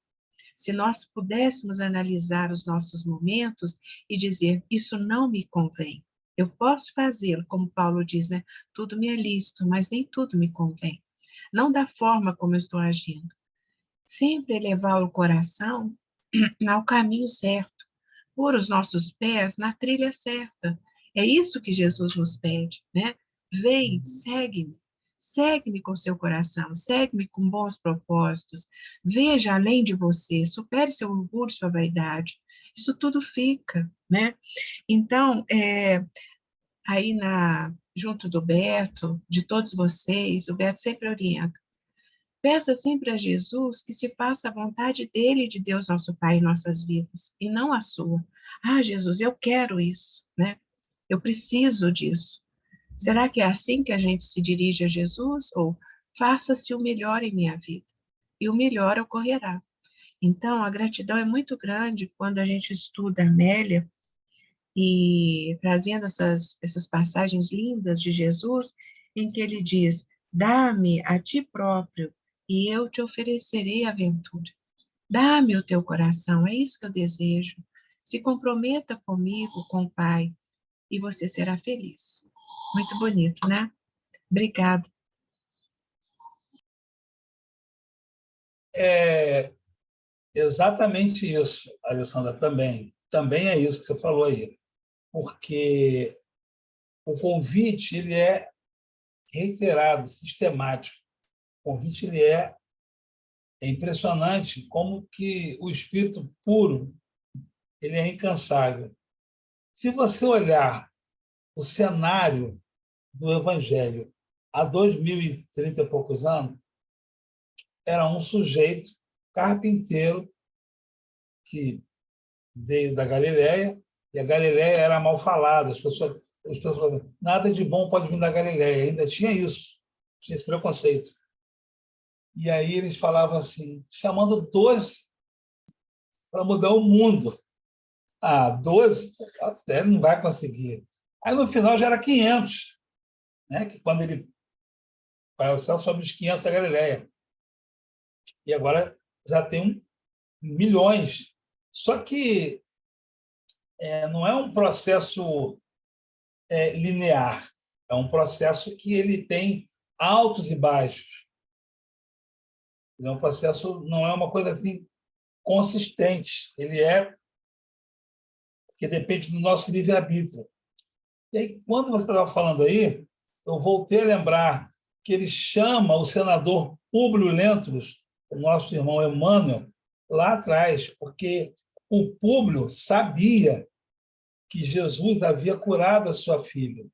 S2: Se nós pudéssemos analisar os nossos momentos e dizer, isso não me convém. Eu posso fazê-lo, como Paulo diz, né? Tudo me é lícito, mas nem tudo me convém. Não da forma como eu estou agindo. Sempre levar o coração ao caminho certo, pôr os nossos pés na trilha certa. É isso que Jesus nos pede, né? Vem, segue-me com seu coração, segue-me com bons propósitos, veja além de você, supere seu orgulho, sua vaidade. Isso tudo fica, né? Então, aí junto do Beto, de todos vocês, o Beto sempre orienta. Peça sempre a Jesus que se faça a vontade dele e de Deus, nosso Pai, em nossas vidas, e não a sua. Ah, Jesus, eu quero isso, né? Eu preciso disso. Será que é assim que a gente se dirige a Jesus? Ou faça-se o melhor em minha vida, e o melhor ocorrerá. Então, a gratidão é muito grande quando a gente estuda Amélia, e trazendo essas passagens lindas de Jesus, em que ele diz, dá-me a ti próprio, e eu te oferecerei a aventura. Dá-me o teu coração, é isso que eu desejo. Se comprometa comigo, com o Pai, e você será feliz. Muito bonito, né? Obrigada.
S1: É exatamente isso, Alessandra, também. Também é isso que você falou aí. Porque o convite ele é reiterado, sistemático. O convite ele é impressionante como que o espírito puro ele é incansável. Se você olhar o cenário do Evangelho há 2030 e poucos anos, era um sujeito carpinteiro que veio da Galileia, e a Galileia era mal falada, as pessoas as pessoas falavam, nada de bom pode vir da Galileia. Ainda tinha isso, tinha esse preconceito. E aí eles falavam assim, chamando 12 para mudar o mundo. 12? Ele não vai conseguir. Aí, no final, já era 500, né? Que quando ele vai ao céu, sobe os 500 da Galileia. E agora já tem milhões. Só que não é um processo linear. É um processo que ele tem altos e baixos. É um processo, não é uma coisa assim consistente. Ele que depende do nosso livre-arbítrio. E aí, quando você estava falando aí, eu voltei a lembrar que ele chama o senador Públio Lentulus, o nosso irmão Emmanuel, lá atrás, porque o Públio sabia que Jesus havia curado a sua filha.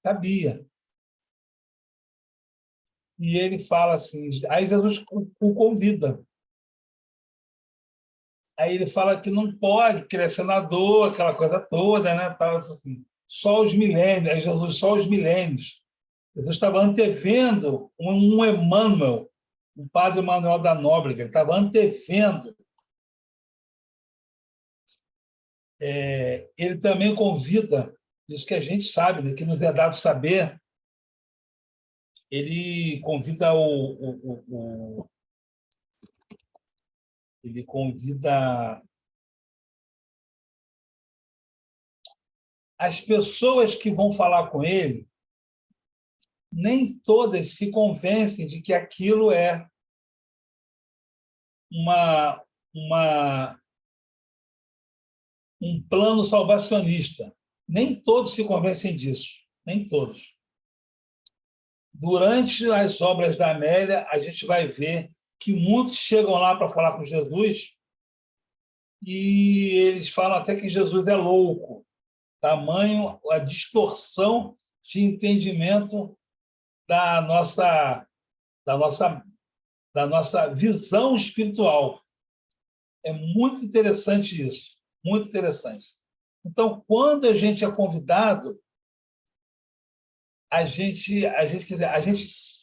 S1: Sabia. E ele fala assim, aí Jesus o convida. Aí ele fala que não pode, que ele é senador, aquela coisa toda, né? Tal, assim, só os milênios, aí Jesus, só os milênios. Jesus estava antevendo um Emmanuel, um padre Manuel da Nóbrega, ele estava antevendo. Ele também convida, isso que a gente sabe, né, que nos é dado saber, ele convida ele convida as pessoas que vão falar com ele, nem todas se convencem de que aquilo é um plano salvacionista. Nem todos se convencem disso, nem todos. Durante as obras da Amélia, a gente vai ver que muitos chegam lá para falar com Jesus e eles falam até que Jesus é louco, tamanho a distorção de entendimento da nossa visão espiritual. É muito interessante isso, muito interessante. Então, quando a gente é convidado, a gente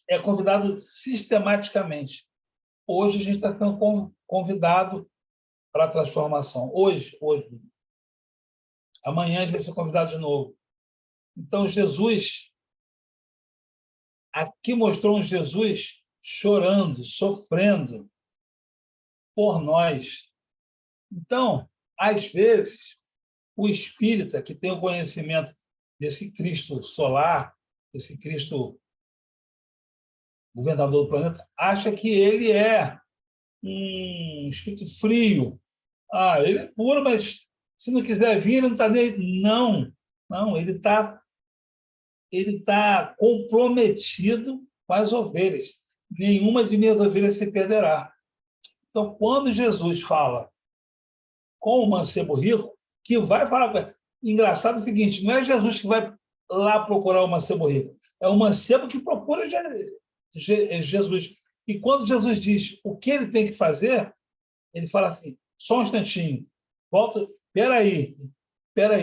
S1: é convidado sistematicamente. Hoje a gente está sendo convidado para a transformação. Hoje. Amanhã a gente vai ser convidado de novo. Então, Jesus, aqui mostrou um Jesus chorando, sofrendo por nós. Então, às vezes, o espírita que tem o conhecimento desse Cristo solar, esse Cristo governador do planeta, acha que ele é um espírito frio. Ele é puro, mas se não quiser vir, ele não está nem... Não, ele tá comprometido com as ovelhas. Nenhuma de minhas ovelhas se perderá. Então, quando Jesus fala com o mancebo rico, que vai falar... Engraçado é o seguinte, não é Jesus que vai lá procurar o mancebo rico, é o mancebo que procura Jesus. E quando Jesus diz o que ele tem que fazer, ele fala assim, só um instantinho, volta, espera aí,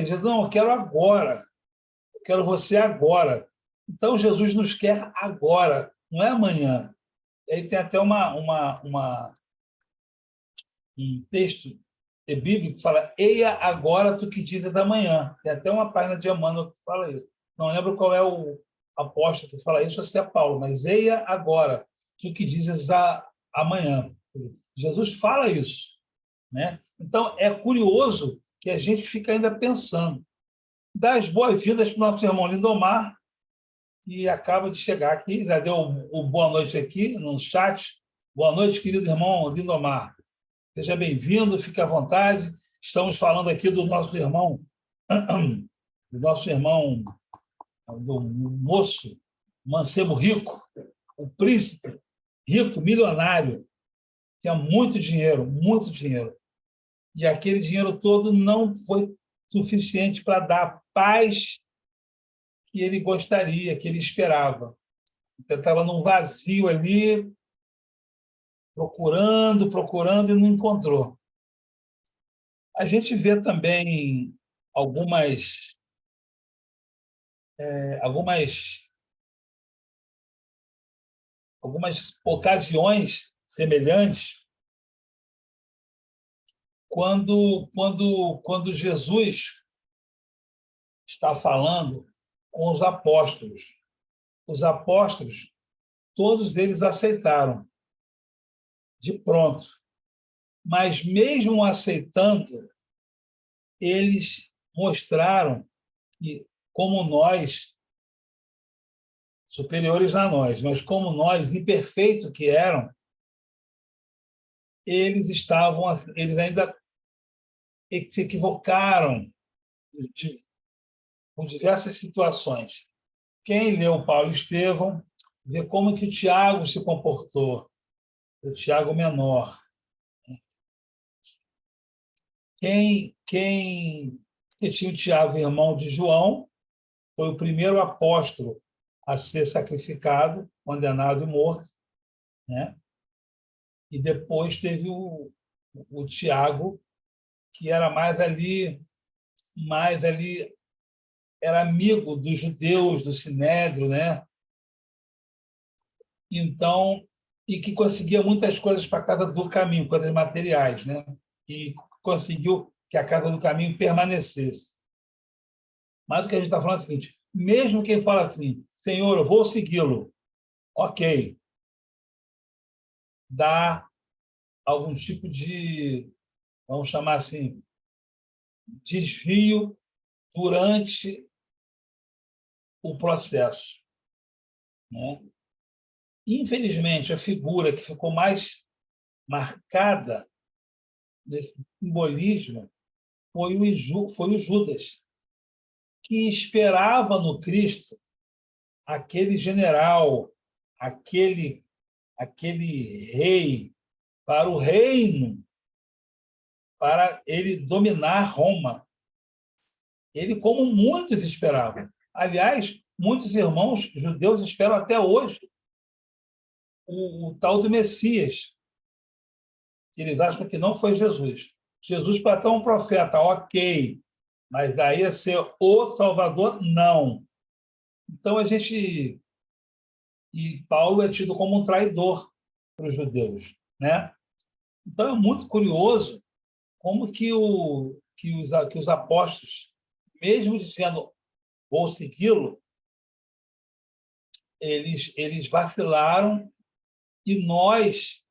S1: Jesus, não, eu quero agora, eu quero você agora. Então, Jesus nos quer agora, não é amanhã. Ele tem até um texto bíblico que fala, eia agora tu que dizes amanhã. Tem até uma página de Emmanuel que fala isso. Não lembro qual é o apóstolo que fala isso, ou se é Paulo, mas eia agora tu que dizes amanhã. Jesus fala isso, né? Então, é curioso que a gente fica ainda pensando. Dá as boas-vindas para o nosso irmão Lindomar, que acaba de chegar aqui, já deu o boa noite aqui no chat. Boa noite, querido irmão Lindomar. Seja bem-vindo, fique à vontade. Estamos falando aqui do moço mancebo rico, o príncipe rico, milionário, que tinha muito dinheiro. E aquele dinheiro todo não foi suficiente para dar a paz que ele gostaria, que ele esperava. Ele estava num vazio ali, procurando e não encontrou. A gente vê também algumas algumas ocasiões semelhantes quando Jesus está falando com os apóstolos. Os apóstolos, todos eles aceitaram de pronto. Mas, mesmo aceitando, eles mostraram que, como nós, superiores a nós, mas como nós, imperfeitos que eram, eles ainda se equivocaram com diversas situações. Quem leu Paulo e Estevão vê como que o Tiago se comportou, o Tiago menor. Que tinha o Tiago, irmão de João, foi o primeiro apóstolo a ser sacrificado, condenado e morto, né? E depois teve o Tiago, que era mais ali, era amigo dos judeus, do Sinédrio, né? Então, e que conseguia muitas coisas para a Casa do Caminho, coisas materiais, né? E conseguiu que a Casa do Caminho permanecesse. Mas o que a gente está falando é o seguinte: mesmo quem fala assim, Senhor, eu vou segui-lo, ok, dá algum tipo de, vamos chamar assim, desvio durante o processo, né? Infelizmente, a figura que ficou mais marcada nesse simbolismo foi o Judas, que esperava no Cristo aquele general, aquele rei para o reino, para ele dominar Roma. Ele, como muitos esperavam. Aliás, muitos irmãos judeus esperam até hoje o tal do Messias. Eles acham que não foi Jesus. Jesus para ter um profeta, ok, mas daí a ser o Salvador, não. Então, e Paulo é tido como um traidor para os judeus, né? Então, é muito curioso como que os apóstolos, mesmo dizendo, vou segui-lo, eles vacilaram, e nós,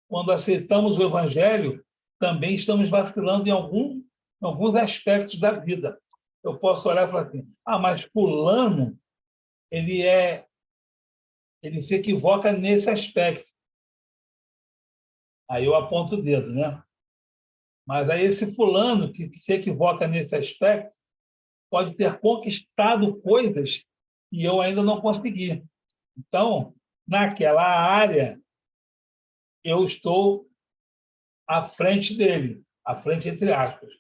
S1: quando aceitamos o Evangelho, também estamos vacilando em alguns aspectos da vida. Eu posso olhar e falar assim, mas fulano, ele se equivoca nesse aspecto. Aí eu aponto o dedo, né? Mas aí esse fulano que se equivoca nesse aspecto pode ter conquistado coisas que eu ainda não consegui. Então, naquela área, eu estou à frente dele, à frente entre aspas.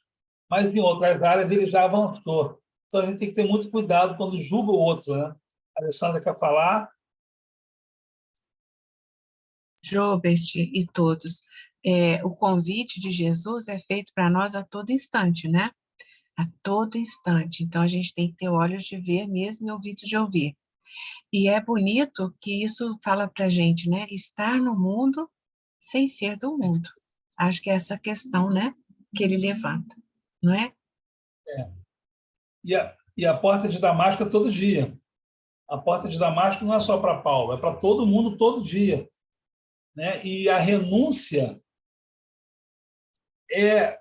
S1: Mas em outras áreas ele já avançou. Então a gente tem que ter muito cuidado quando julga o outro, né? A Alessandra quer falar?
S2: Jobert e todos, o convite de Jesus é feito para nós a todo instante, né? A todo instante. Então, a gente tem que ter olhos de ver mesmo e ouvidos de ouvir. E é bonito que isso fala para a gente, né? Estar no mundo sem ser do mundo. Acho que é essa questão, né? Que ele levanta, não é?
S1: E a porta de Damasco é todo dia. A porta de Damasco não é só para Paulo, é para todo mundo todo dia, né? E a renúncia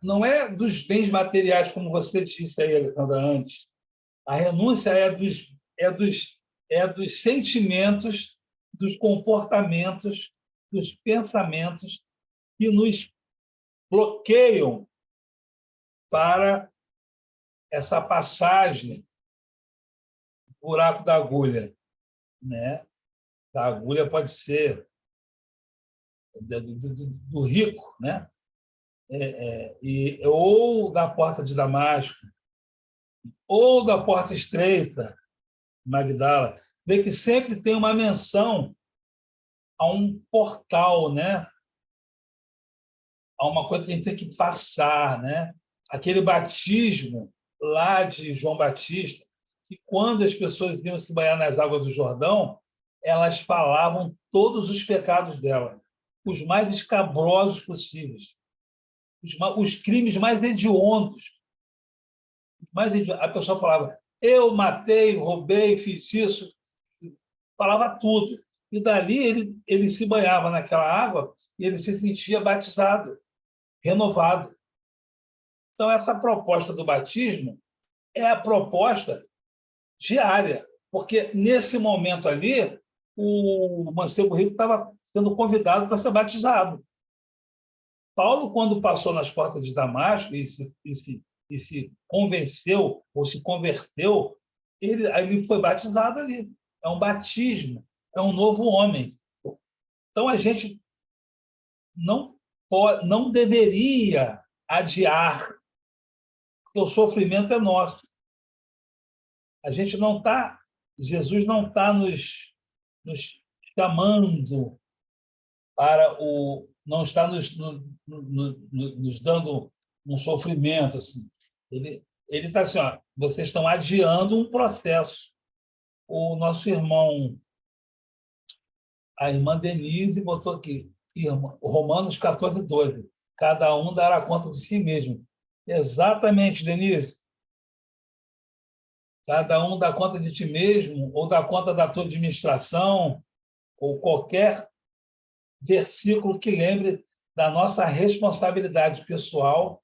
S1: não é dos bens materiais, como você disse aí, Alessandra, antes. A renúncia é dos sentimentos, dos comportamentos, dos pensamentos que nos bloqueiam para essa passagem, buraco da agulha, né? Da agulha pode ser do rico, né? Ou da porta de Damasco, ou da porta estreita, Magdala. Vê que sempre tem uma menção a um portal, né? A uma coisa que a gente tem que passar, né? Aquele batismo lá de João Batista, E quando as pessoas iam se banhar nas águas do Jordão, elas falavam todos os pecados dela, os mais escabrosos possíveis, os crimes mais hediondos. A pessoa falava, eu matei, roubei, fiz isso, falava tudo. E dali ele se banhava naquela água e ele se sentia batizado, renovado. Então, essa proposta do batismo é a proposta diária, porque nesse momento ali, o mancebo rico estava sendo convidado para ser batizado. Paulo, quando passou nas portas de Damasco e se convenceu ou se converteu, ele foi batizado ali. É um batismo, é um novo homem. Então, a gente não deveria adiar, porque o sofrimento é nosso. A gente não está, Jesus não está nos chamando para o, não está nos dando um sofrimento assim. Ele está assim, ó, vocês estão adiando um processo. O nosso irmão, a irmã Denise botou aqui, Romanos 14:12. Cada um dará conta de si mesmo. Exatamente, Denise. Cada um dá conta de ti mesmo, ou dá conta da tua administração, ou qualquer versículo que lembre da nossa responsabilidade pessoal,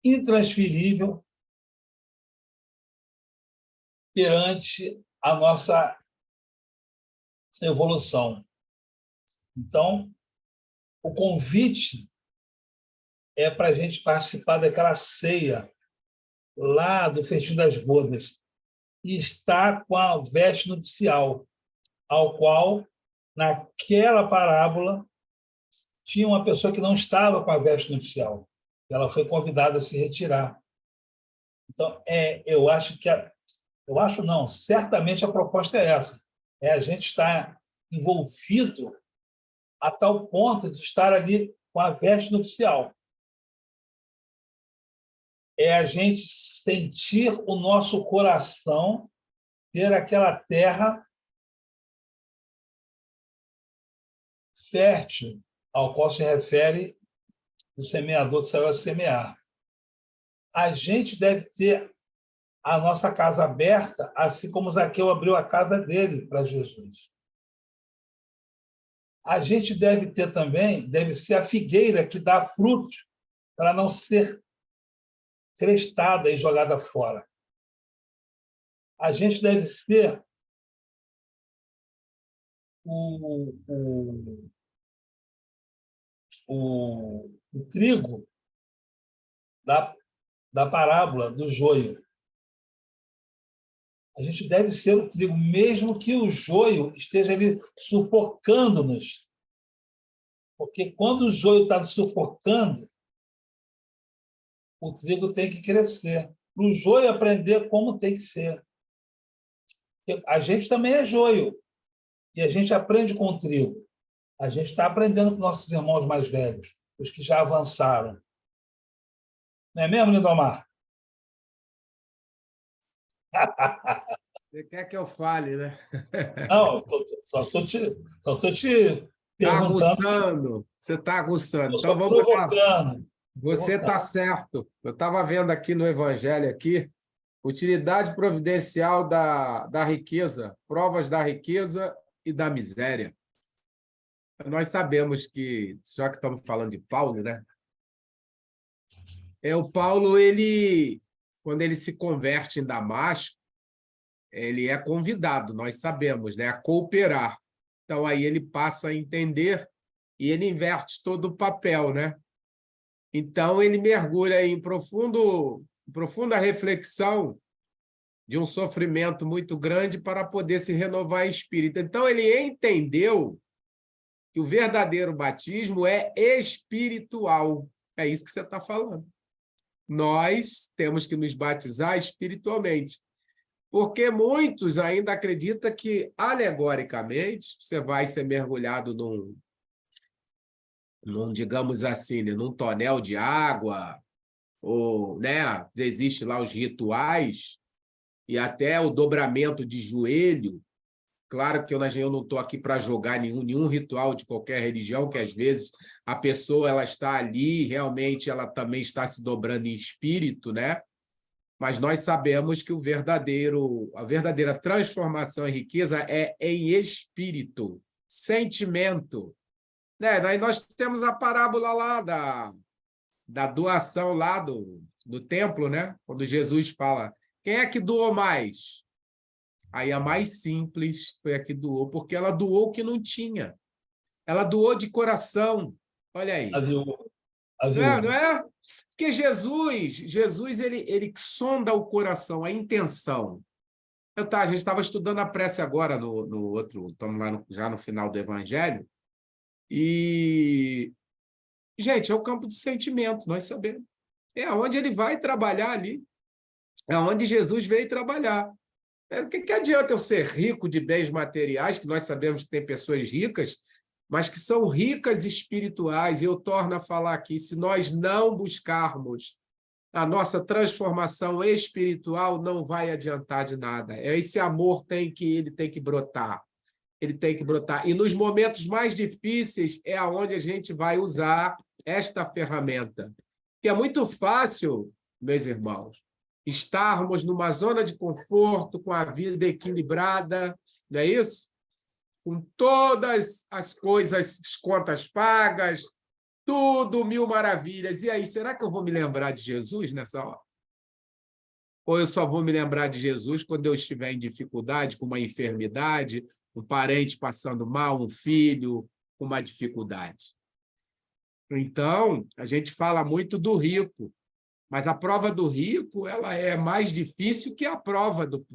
S1: intransferível, perante a nossa evolução. Então, o convite é para a gente participar daquela ceia lá do Festim das Bodas e estar com a veste nupcial, ao qual, naquela parábola, tinha uma pessoa que não estava com a veste nupcial. Ela foi convidada a se retirar. Então, eu acho que eu acho não, certamente a proposta é essa. É a gente estar envolvido a tal ponto de estar ali com a veste nupcial. É a gente sentir o nosso coração ter aquela terra fértil ao qual se refere o semeador que saiu a semear. A gente deve ter a nossa casa aberta, assim como Zaqueu abriu a casa dele para Jesus. A gente deve ter também, deve ser a figueira que dá frutos para não ser crestada e jogada fora. A gente deve ser o trigo da parábola do joio. A gente deve ser o trigo, mesmo que o joio esteja ali sufocando-nos. Porque quando o joio está sufocando, o trigo tem que crescer. Para o joio aprender como tem que ser. A gente também é joio. E a gente aprende com o trigo. A gente está aprendendo com nossos irmãos mais velhos, os que já avançaram. Não é mesmo, Lindomar?
S5: Você quer que eu fale, né?
S1: Não, só estou te
S5: Está
S1: perguntando.
S5: aguçando. Você está aguçando.
S1: Eu
S5: Então
S1: estou
S5: vamos lá.
S1: provocando.
S5: Você está certo. Eu estava vendo aqui no Evangelho aqui, utilidade providencial da riqueza, provas da riqueza e da miséria. Nós sabemos que, já que estamos falando de Paulo, né? O Paulo, quando ele se converte em Damasco, ele é convidado, nós sabemos, né, a cooperar. Então, aí ele passa a entender e ele inverte todo o papel, né? Então, ele mergulha em profunda reflexão de um sofrimento muito grande para poder se renovar em espírito. Então, ele entendeu que o verdadeiro batismo é espiritual. É isso que você está falando. Nós temos que nos batizar espiritualmente. Porque muitos ainda acreditam que, alegoricamente, você vai ser mergulhado digamos assim, num tonel de água, ou, né, existe lá os rituais, e até o dobramento de joelho. Claro que eu não estou aqui para jogar nenhum ritual de qualquer religião, que às vezes a pessoa ela está ali, realmente ela também está se dobrando em espírito, né? Mas nós sabemos que a verdadeira transformação e riqueza é em espírito, sentimento. Né? Daí nós temos a parábola lá da doação lá do templo, né? Quando Jesus fala, quem é que doou mais? Aí a mais simples foi a que doou, porque ela doou o que não tinha. Ela doou de coração. Olha aí.
S1: A viúva. A
S5: Não é? Não
S1: viúva.
S5: é? Porque Jesus ele sonda o coração, a intenção. A gente estava estudando a prece agora no outro, estamos lá já no final do Evangelho, e, gente, é o campo de sentimento, nós sabemos. É onde ele vai trabalhar ali. É onde Jesus veio trabalhar. O que adianta eu ser rico de bens materiais, que nós sabemos que tem pessoas ricas, mas que são ricas espirituais, e eu torno a falar aqui, se nós não buscarmos a nossa transformação espiritual, não vai adiantar de nada. Esse amor ele tem que brotar. Ele tem que brotar. E nos momentos mais difíceis é aonde a gente vai usar esta ferramenta. Que é muito fácil, meus irmãos, estarmos numa zona de conforto, com a vida equilibrada, não é isso? Com todas as coisas, as contas pagas, tudo mil maravilhas. E aí, será que eu vou me lembrar de Jesus nessa hora? Ou eu só vou me lembrar de Jesus quando eu estiver em dificuldade, com uma enfermidade, um parente passando mal, um filho com uma dificuldade? Então, a gente fala muito do rico, mas a prova do rico ela é mais difícil que a prova do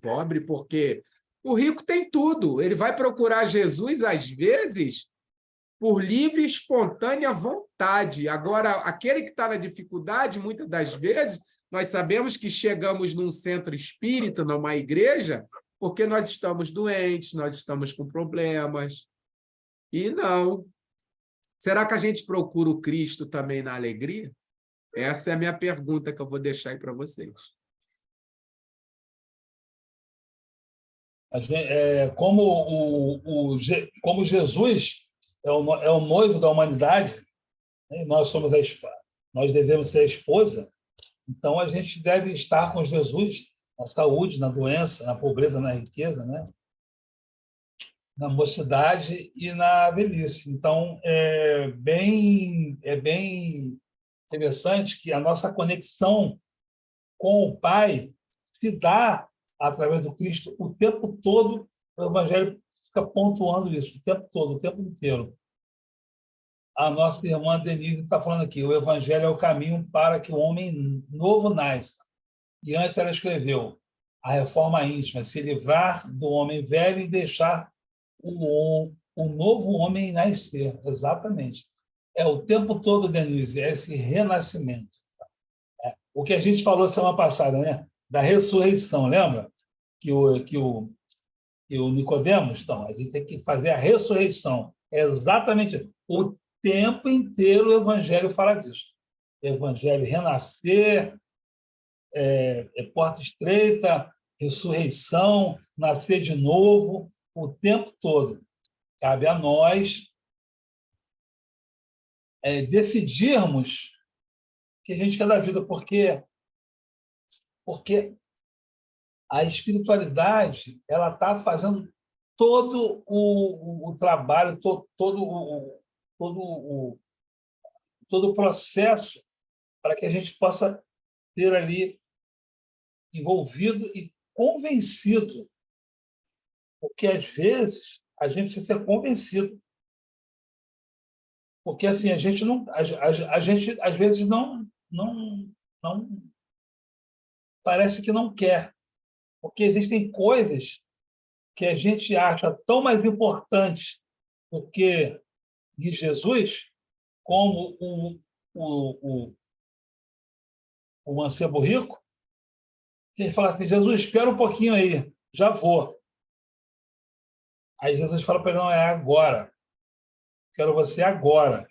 S5: pobre, porque o rico tem tudo. Ele vai procurar Jesus, às vezes, por livre e espontânea vontade. Agora, aquele que está na dificuldade, muitas das vezes, nós sabemos que chegamos num centro espírita, numa igreja, porque nós estamos doentes, nós estamos com problemas. E não. Será que a gente procura o Cristo também na alegria? Essa é a minha pergunta que eu vou deixar aí para vocês.
S1: Como Jesus é o noivo da humanidade, né, e nós somos nós devemos ser a esposa, então a gente deve estar com Jesus na saúde, na doença, na pobreza, na riqueza, né? Na mocidade e na velhice. Então, é bem interessante que a nossa conexão com o Pai se dá através do Cristo o tempo todo. O Evangelho fica pontuando isso o tempo todo, o tempo inteiro. A nossa irmã Denise está falando aqui, o Evangelho é o caminho para que o homem novo nasça. E antes ela escreveu, a reforma íntima, se livrar do homem velho e deixar o novo homem nascer. Exatamente. É o tempo todo, Denise, é esse renascimento. O que a gente falou semana passada, né? Da ressurreição, lembra? Que o Nicodemos, então, a gente tem que fazer a ressurreição. É exatamente isso. O tempo inteiro o Evangelho fala disso. Evangelho renascer, porta estreita, ressurreição, nascer de novo, o tempo todo. Cabe a nós decidirmos o que a gente quer da vida, porque a espiritualidade ela está fazendo todo o trabalho, todo o processo para que a gente possa ter ali envolvido e convencido, porque às vezes a gente precisa ser convencido, porque assim a gente às vezes não parece que não quer, porque existem coisas que a gente acha tão mais importantes do que de Jesus, como o mancebo rico, que ele fala assim, Jesus, espera um pouquinho aí, já vou. Aí Jesus fala para ele, não, é agora. Quero você agora.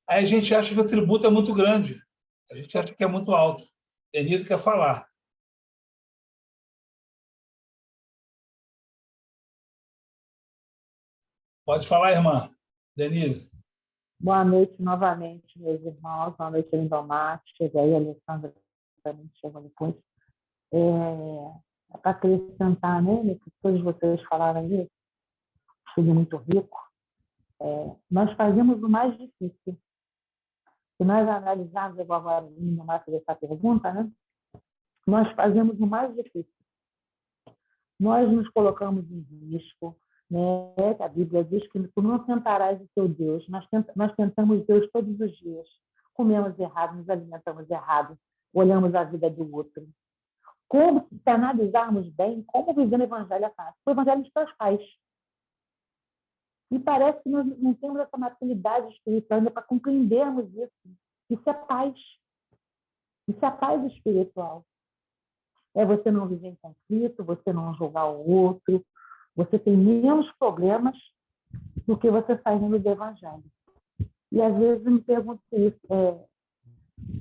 S1: Aí a gente acha que o tributo é muito grande. A gente acha que é muito alto. Denise quer falar. Pode falar, irmã Denise.
S4: Boa noite novamente, meus irmãos. Boa noite, Lindomar. Chega aí, a Alessandra também chegou depois. Para acrescentar, né, no que todos vocês falaram aí, estudo muito rico, nós fazemos o mais difícil. Se nós analisarmos, igual agora o Lindomar fez essa pergunta, né, nós fazemos o mais difícil. Nós nos colocamos em risco, né? A Bíblia diz que tu não tentarás o teu Deus. Nós tentamos Deus todos os dias. Comemos errado, nos alimentamos errado, olhamos a vida do outro. Como, se analisarmos bem, como viver no Evangelho é fácil? O Evangelho nos traz paz. E parece que nós não temos essa maturidade espiritual ainda para compreendermos isso. Isso é paz. Isso é paz espiritual. É você não viver em conflito, você não julgar o outro, você tem menos problemas do que você saindo do Evangelho. E às vezes eu me pergunto isso,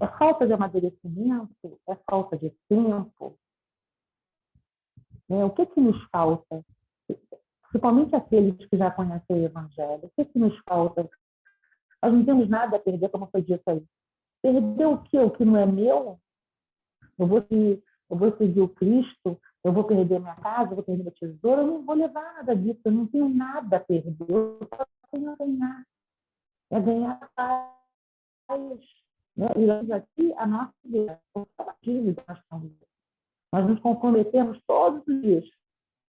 S4: é falta de amadurecimento? É falta de tempo? O que nos falta? Principalmente aqueles que já conhecem o Evangelho. O que nos falta? Nós não temos nada a perder, como foi dito aí. Perder o quê? O que não é meu? Eu vou seguir o Cristo, eu vou perder minha casa, eu vou perder meu tesouro, eu não vou levar nada disso, eu não tenho nada a perder, eu só tenho a ganhar. É ganhar paz. Né? E aqui a nossa vida, nós nos comprometemos todos os dias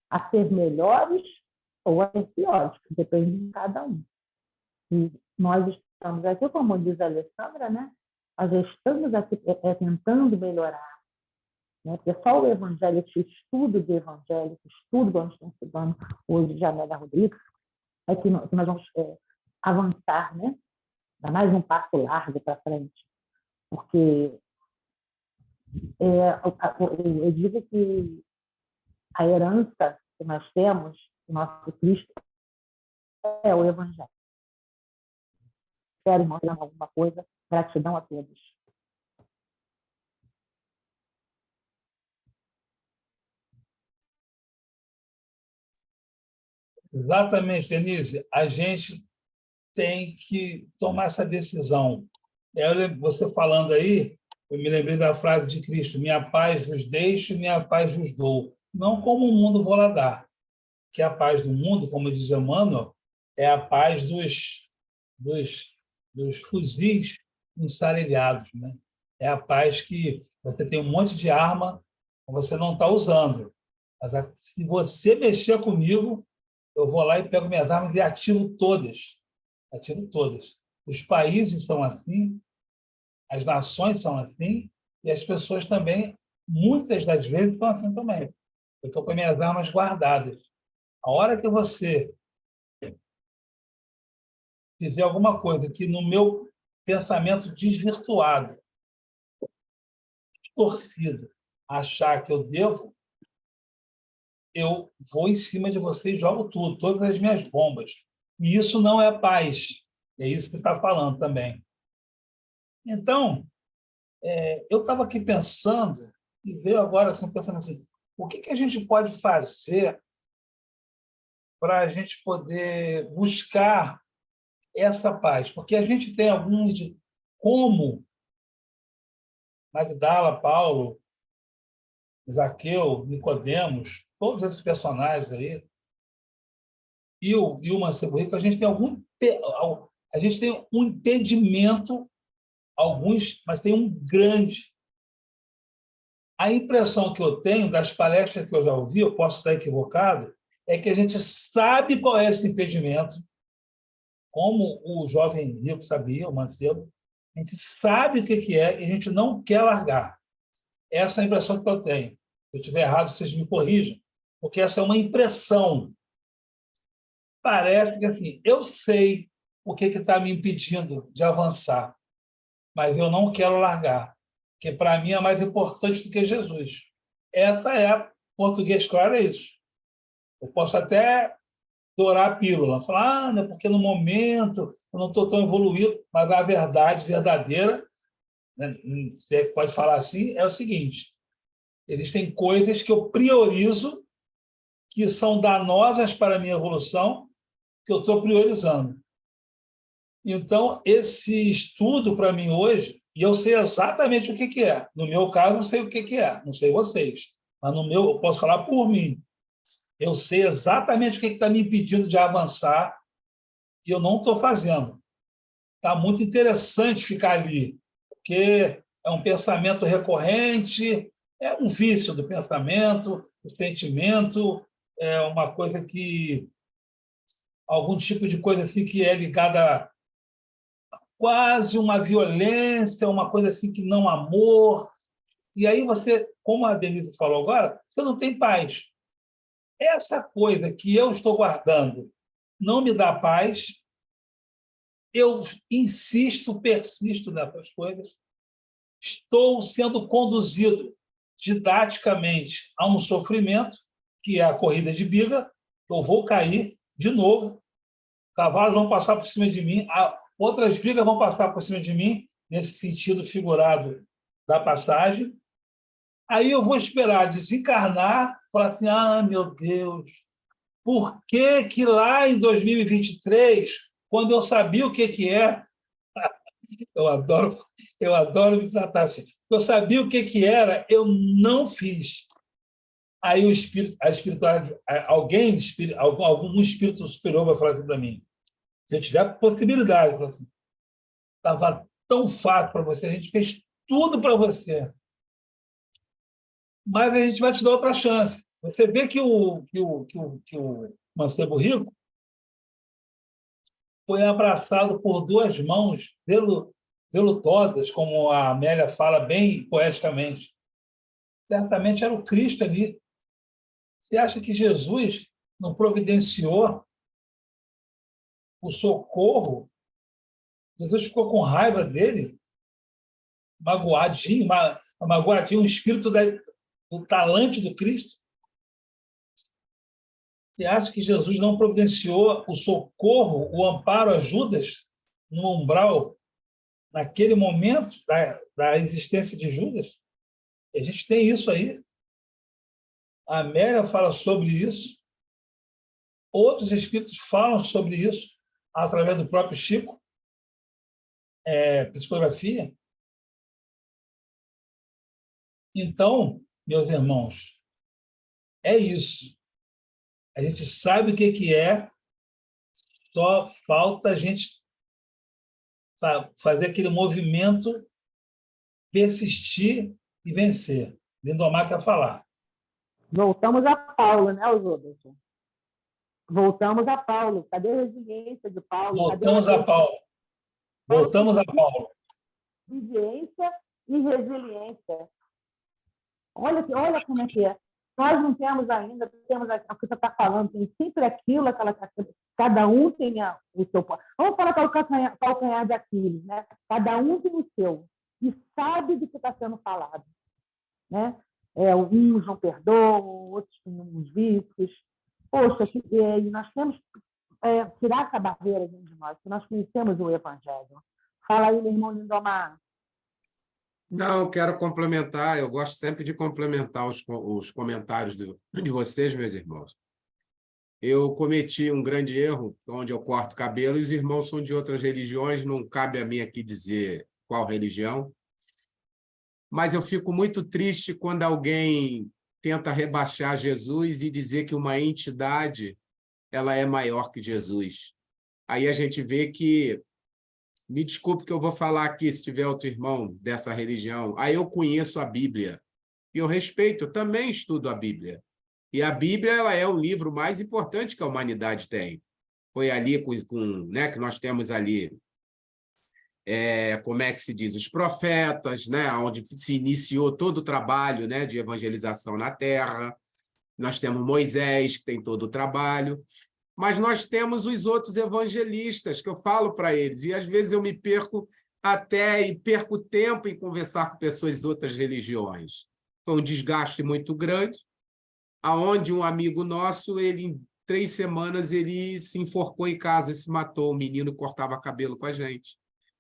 S4: a ser melhores ou a ser piores, que depende de cada um. E nós estamos aqui, como diz a Alessandra, né? Nós estamos aqui tentando melhorar. Porque só o Evangelho, esse estudo do Evangelho, esse estudo que nós estamos estudando hoje de Amélia Rodrigues, é que nós vamos avançar, né? Dar mais um passo largo para frente. Porque eu digo que a herança que nós temos do nosso Cristo é o Evangelho. Espero, irmão, alguma coisa. Gratidão a todos.
S1: Exatamente, Denise. A gente tem que tomar essa decisão. Você falando aí, eu me lembrei da frase de Cristo: minha paz vos deixo, minha paz vos dou. Não como o mundo vou lá dar. Que a paz do mundo, como diz Emmanuel, é a paz dos fuzis ensarelhados, né? É a paz que você tem um monte de arma que você não está usando. Mas se você mexer comigo, eu vou lá e pego minhas armas e atiro todas. Atiro todas. Os países são assim, as nações são assim, e as pessoas também, muitas das vezes, estão assim também. Eu estou com minhas armas guardadas. A hora que você fizer alguma coisa que no meu pensamento desvirtuado, torcido, achar que eu devo, eu vou em cima de você e jogo tudo, todas as minhas bombas. E isso não é paz. É isso que está falando também. Então, eu estava aqui pensando, e veio agora assim, pensando assim, o que a gente pode fazer para a gente poder buscar essa paz? Porque a gente tem alguns, como Magdala, Paulo, Zaqueu, Nicodemos, todos esses personagens aí, e o Mancebo Rico, a gente tem um impedimento, alguns, mas tem um grande. A impressão que eu tenho das palestras que eu já ouvi, eu posso estar equivocado, é que a gente sabe qual é esse impedimento, como o jovem rico sabia, o Mancebo, a gente sabe o que é e a gente não quer largar. Essa é a impressão que eu tenho. Se eu estiver errado, vocês me corrijam, porque essa é uma impressão. Parece que assim, eu sei o que está me impedindo de avançar, mas eu não quero largar, porque para mim é mais importante do que Jesus. Essa é, português claro, é isso. Eu posso até dourar a pílula, falar, não, porque no momento eu não estou tão evoluído, mas a verdade verdadeira, né, se é que pode falar assim, é o seguinte: existem coisas que eu priorizo que são danosas para a minha evolução que eu estou priorizando. Então, esse estudo, para mim, hoje, e eu sei exatamente o que é. No meu caso, eu sei o que é, não sei vocês. Mas no meu, eu posso falar por mim. Eu sei exatamente o que está me impedindo de avançar e eu não estou fazendo. Está muito interessante ficar ali, porque é um pensamento recorrente, é um vício do pensamento, do sentimento, é uma coisa que... algum tipo de coisa assim que é ligada a quase uma violência, uma coisa assim que não amor. E aí você, como a Denise falou agora, você não tem paz. Essa coisa que eu estou guardando não me dá paz, eu insisto, persisto nessas coisas, estou sendo conduzido didaticamente a um sofrimento, que é a corrida de biga, eu vou cair de novo, cavalos vão passar por cima de mim, outras bigas vão passar por cima de mim, nesse sentido figurado da passagem. Aí eu vou esperar desencarnar, falar assim, meu Deus, por que que lá em 2023, quando eu sabia o que é, eu adoro me tratar assim, eu sabia o que era, eu não fiz. Aí o espírito, a espiritualidade, algum espírito superior vai falar assim para mim, se eu tiver possibilidade, assim, estava tão fácil para você, a gente fez tudo para você, mas a gente vai te dar outra chance. Você vê que o Mancebo Rico foi abraçado por duas mãos veludosas, como a Amélia fala bem poeticamente. Certamente era o Cristo ali. Você acha que Jesus não providenciou o socorro? Jesus ficou com raiva dele, magoadinho, o espírito do talante do Cristo. Você acha que Jesus não providenciou o socorro, o amparo a Judas no umbral, naquele momento da existência de Judas? A gente tem isso aí. A Amélia fala sobre isso. Outros espíritos falam sobre isso através do próprio Chico, psicografia. Então, meus irmãos, é isso. A gente sabe o que é, só falta a gente fazer aquele movimento, persistir e vencer. Lindomar quer falar.
S4: Voltamos a Paulo, né, Oswaldo? Voltamos a Paulo. Cadê a resiliência de Paulo?
S1: Voltamos a Paulo. Voltamos a Paulo.
S4: Obediência e resiliência. Olha como é que é. Nós não temos ainda, temos o que você está falando, tem sempre aquilo, cada um tem o seu. Vamos falar para o calcanhar de Aquiles, né? Cada um tem o seu e sabe do que está sendo falado, né? Uns não perdoam, outros têm uns vícios. Poxa, nós temos que tirar essa barreira dentro de nós, que nós conhecemos o Evangelho. Fala aí, meu irmão Lindomar.
S5: Não, eu quero complementar, eu gosto sempre de complementar os comentários de vocês, meus irmãos. Eu cometi um grande erro, onde eu corto cabelo, e os irmãos são de outras religiões, não cabe a mim aqui dizer qual religião, mas eu fico muito triste quando alguém tenta rebaixar Jesus e dizer que uma entidade ela é maior que Jesus. Aí a gente vê que... Me desculpe que eu vou falar aqui, se tiver outro irmão dessa religião. Aí eu conheço a Bíblia. E eu respeito, eu também estudo a Bíblia. E a Bíblia ela é o livro mais importante que a humanidade tem. Foi ali né, que nós temos ali, como é que se diz? Os profetas, né, onde se iniciou todo o trabalho, né, de evangelização na Terra. Nós temos Moisés, que tem todo o trabalho. Mas nós temos os outros evangelistas, que eu falo para eles, e às vezes eu me perco e perco tempo em conversar com pessoas de outras religiões. Foi um desgaste muito grande, aonde um amigo nosso, em 3 semanas, ele se enforcou em casa e se matou, o menino cortava cabelo com a gente.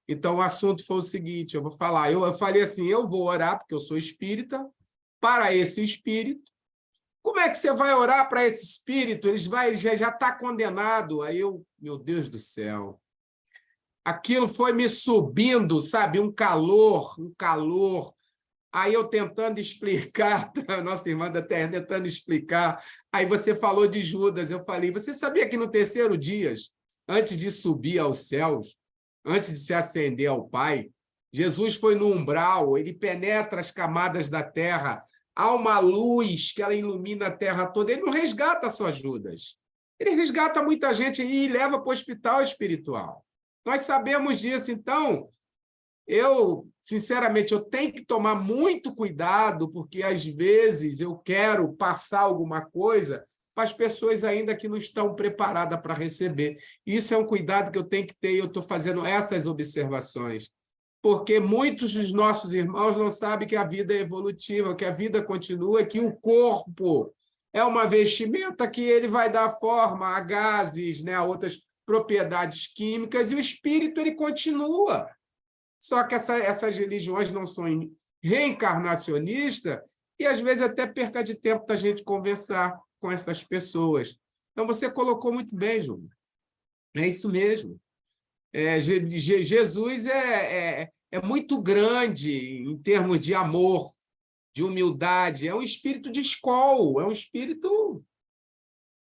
S5: Então, o assunto foi o seguinte, eu vou falar, eu falei assim, eu vou orar, porque eu sou espírita, para esse espírito, Como é que você vai orar para esse espírito? Ele já está condenado. Aí eu, meu Deus do céu. Aquilo foi me subindo, sabe? Um calor, um calor. Aí eu tentando explicar, a nossa irmã da terra tentando explicar. Aí você falou de Judas. Eu falei, você sabia que no terceiro dia, antes de subir aos céus, antes de se ascender ao Pai, Jesus foi no umbral, ele penetra as camadas da terra, há uma luz que ela ilumina a terra toda. Ele não resgata só Judas. Ele resgata muita gente e leva para o hospital espiritual. Nós sabemos disso, então, sinceramente, eu tenho que tomar muito cuidado, porque, às vezes, eu quero passar alguma coisa para as pessoas ainda que não estão preparadas para receber. Isso é um cuidado que eu tenho que ter, e eu estou fazendo essas observações. Porque muitos dos nossos irmãos não sabem que a vida é evolutiva, que a vida continua, que o corpo é uma vestimenta que ele vai dar forma a gases, né, a outras propriedades químicas, e o espírito ele continua. Só que essas religiões não são reencarnacionistas e, às vezes, até perca de tempo da gente conversar com essas pessoas. Então, você colocou muito bem, Júlio. É isso mesmo. Jesus é muito grande em termos de amor, de humildade. É um espírito de escola, é um espírito...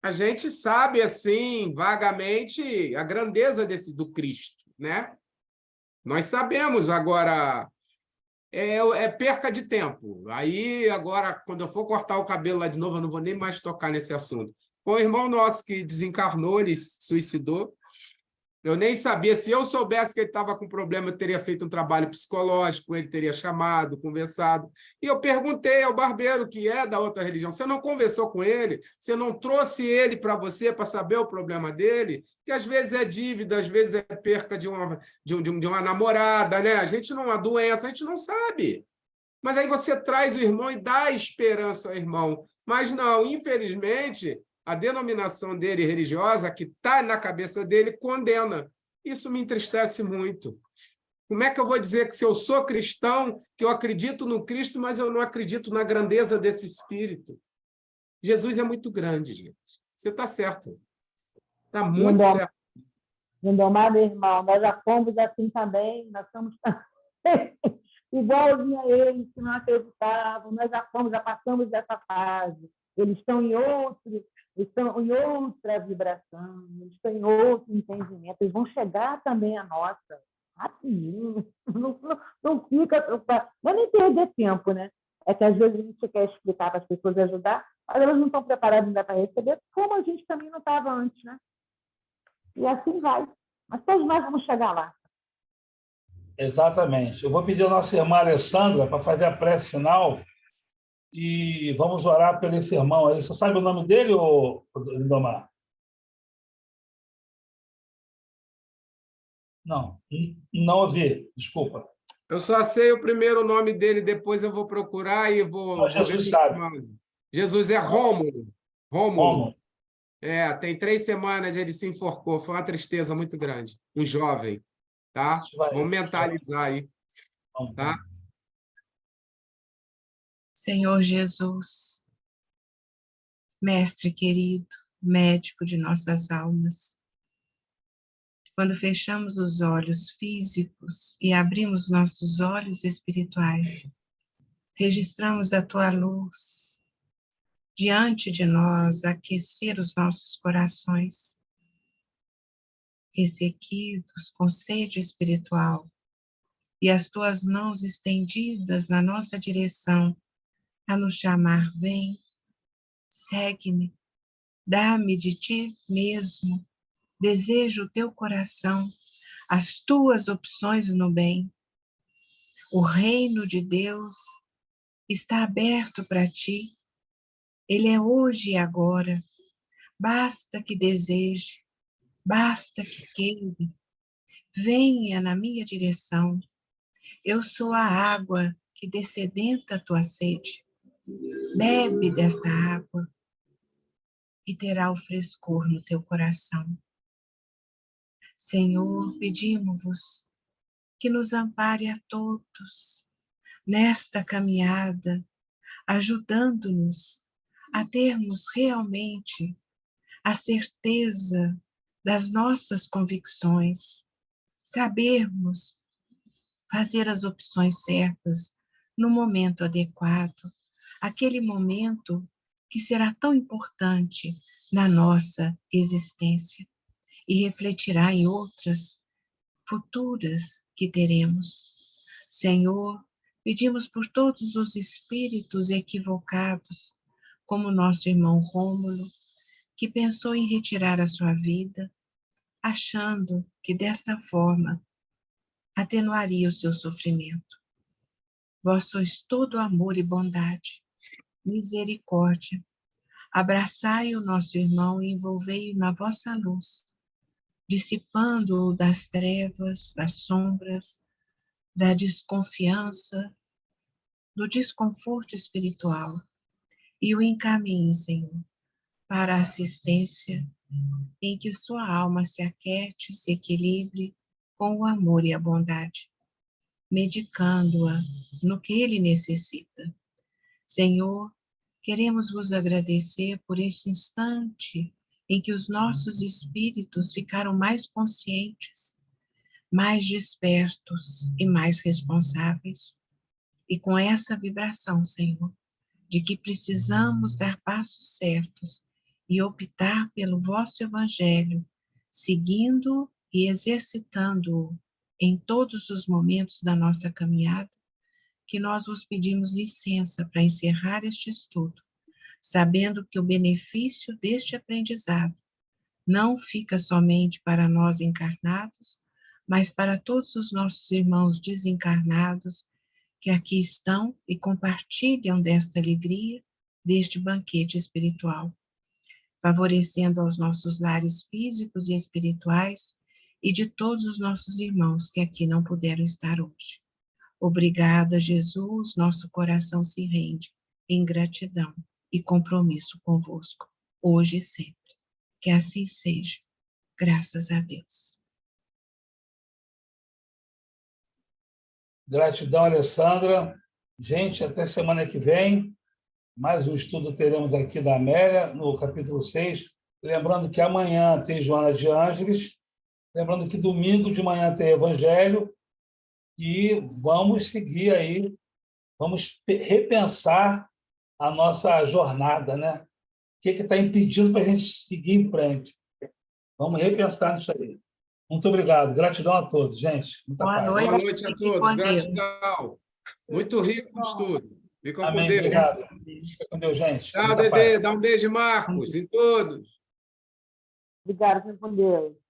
S5: A gente sabe, assim, vagamente, a grandeza do Cristo, né? Nós sabemos, agora, é perca de tempo. Aí, agora, quando eu for cortar o cabelo lá de novo, eu não vou nem mais tocar nesse assunto. O irmão nosso que desencarnou, ele se suicidou. Eu nem sabia. Se eu soubesse que ele estava com problema, eu teria feito um trabalho psicológico, ele teria chamado, conversado. E eu perguntei ao barbeiro, que é da outra religião, você não conversou com ele? Você não trouxe ele para você para saber o problema dele? Que às vezes é dívida, às vezes é perca de uma namorada, né? A gente não, uma doença, a gente não sabe. Mas aí você traz o irmão e dá esperança ao irmão. Mas não, infelizmente, a denominação dele religiosa, que está na cabeça dele, condena. Isso me entristece muito. Como é que eu vou dizer que se eu sou cristão, que eu acredito no Cristo, mas eu não acredito na grandeza desse Espírito? Jesus é muito grande, gente. Você está certo. Está muito certo.
S4: Lindomar, meu irmão, nós já fomos assim também, nós somos igualzinho a eles que não acreditavam, nós já passamos dessa fase. Eles estão em outra vibração, eles estão em outro entendimento, eles vão chegar também a nossa, rapidinho, não fica preocupado, não é nem perder tempo, né? É que às vezes a gente quer explicar para as pessoas, ajudar, mas elas não estão preparadas ainda para receber, como a gente também não estava antes, né? E assim vai. Mas todos nós vamos chegar lá.
S1: Exatamente. Eu vou pedir à nossa irmã Alessandra para fazer a prece final e vamos orar pelo esse irmão aí. Você sabe o nome dele, Lindomar? Não, não ouvi, desculpa.
S5: Eu só sei o primeiro nome dele, depois eu vou procurar e vou...
S1: Não, Jesus sabe.
S5: Jesus é Rômulo.
S1: Rômulo.
S5: Tem 3 semanas ele se enforcou, foi uma tristeza muito grande. Um jovem, tá? Vamos mentalizar aí, tá?
S2: Senhor Jesus, Mestre querido, médico de nossas almas, quando fechamos os olhos físicos e abrimos nossos olhos espirituais, registramos a Tua luz diante de nós, aquecer os nossos corações, ressequidos com sede espiritual, e as Tuas mãos estendidas na nossa direção, a nos chamar, vem, segue-me, dá-me de Ti mesmo, desejo o Teu coração, as Tuas opções no bem. O reino de Deus está aberto para Ti, Ele é hoje e agora, basta que deseje, basta que queira, venha na minha direção, eu sou a água que dessedenta a tua sede, bebe desta água e terá o frescor no teu coração. Senhor, pedimos-vos que nos ampare a todos nesta caminhada, ajudando-nos a termos realmente a certeza das nossas convicções, sabermos fazer as opções certas no momento adequado, aquele momento que será tão importante na nossa existência e refletirá em outras futuras que teremos. Senhor, pedimos por todos os espíritos equivocados, como nosso irmão Rômulo, que pensou em retirar a sua vida, achando que desta forma atenuaria o seu sofrimento. Vós sois todo amor e bondade, misericórdia. Abraçai o nosso irmão e envolvei-o na vossa luz, dissipando-o das trevas, das sombras, da desconfiança, do desconforto espiritual, e o encaminhe, Senhor, para a assistência em que sua alma se aquete, se equilibre com o amor e a bondade, medicando-a no que ele necessita. Senhor, queremos vos agradecer por este instante em que os nossos espíritos ficaram mais conscientes, mais despertos e mais responsáveis. E com essa vibração, Senhor, de que precisamos dar passos certos e optar pelo vosso Evangelho, seguindo e exercitando-o em todos os momentos da nossa caminhada, que nós vos pedimos licença para encerrar este estudo, sabendo que o benefício deste aprendizado não fica somente para nós encarnados, mas para todos os nossos irmãos desencarnados que aqui estão e compartilham desta alegria, deste banquete espiritual, favorecendo aos nossos lares físicos e espirituais e de todos os nossos irmãos que aqui não puderam estar hoje. Obrigada, Jesus, nosso coração se rende em gratidão e compromisso convosco, hoje e sempre. Que assim seja, graças a Deus.
S1: Gratidão, Alessandra. Gente, até semana que vem. Mais um estudo teremos aqui da Amélia, no capítulo 6. Lembrando que amanhã tem Joana de Ângeles. Lembrando que domingo de manhã tem Evangelho. E vamos seguir aí, vamos repensar a nossa jornada, né? O que está impedindo para a gente seguir em frente? Vamos repensar nisso aí. Muito obrigado. Gratidão a todos, gente. Muita
S2: Boa
S1: paz.
S2: noite.
S5: Boa noite a
S2: Fique
S5: todos.
S2: com Deus.
S5: Gratidão. Muito rico o estudo. Fica com
S1: Amém.
S5: Deus.
S1: Obrigado. Fica com Deus, gente.
S5: Tchau,
S1: Muita paz.
S5: Dedê. Dá um beijo, Marcos, em todos.
S4: Obrigada, fique com Deus.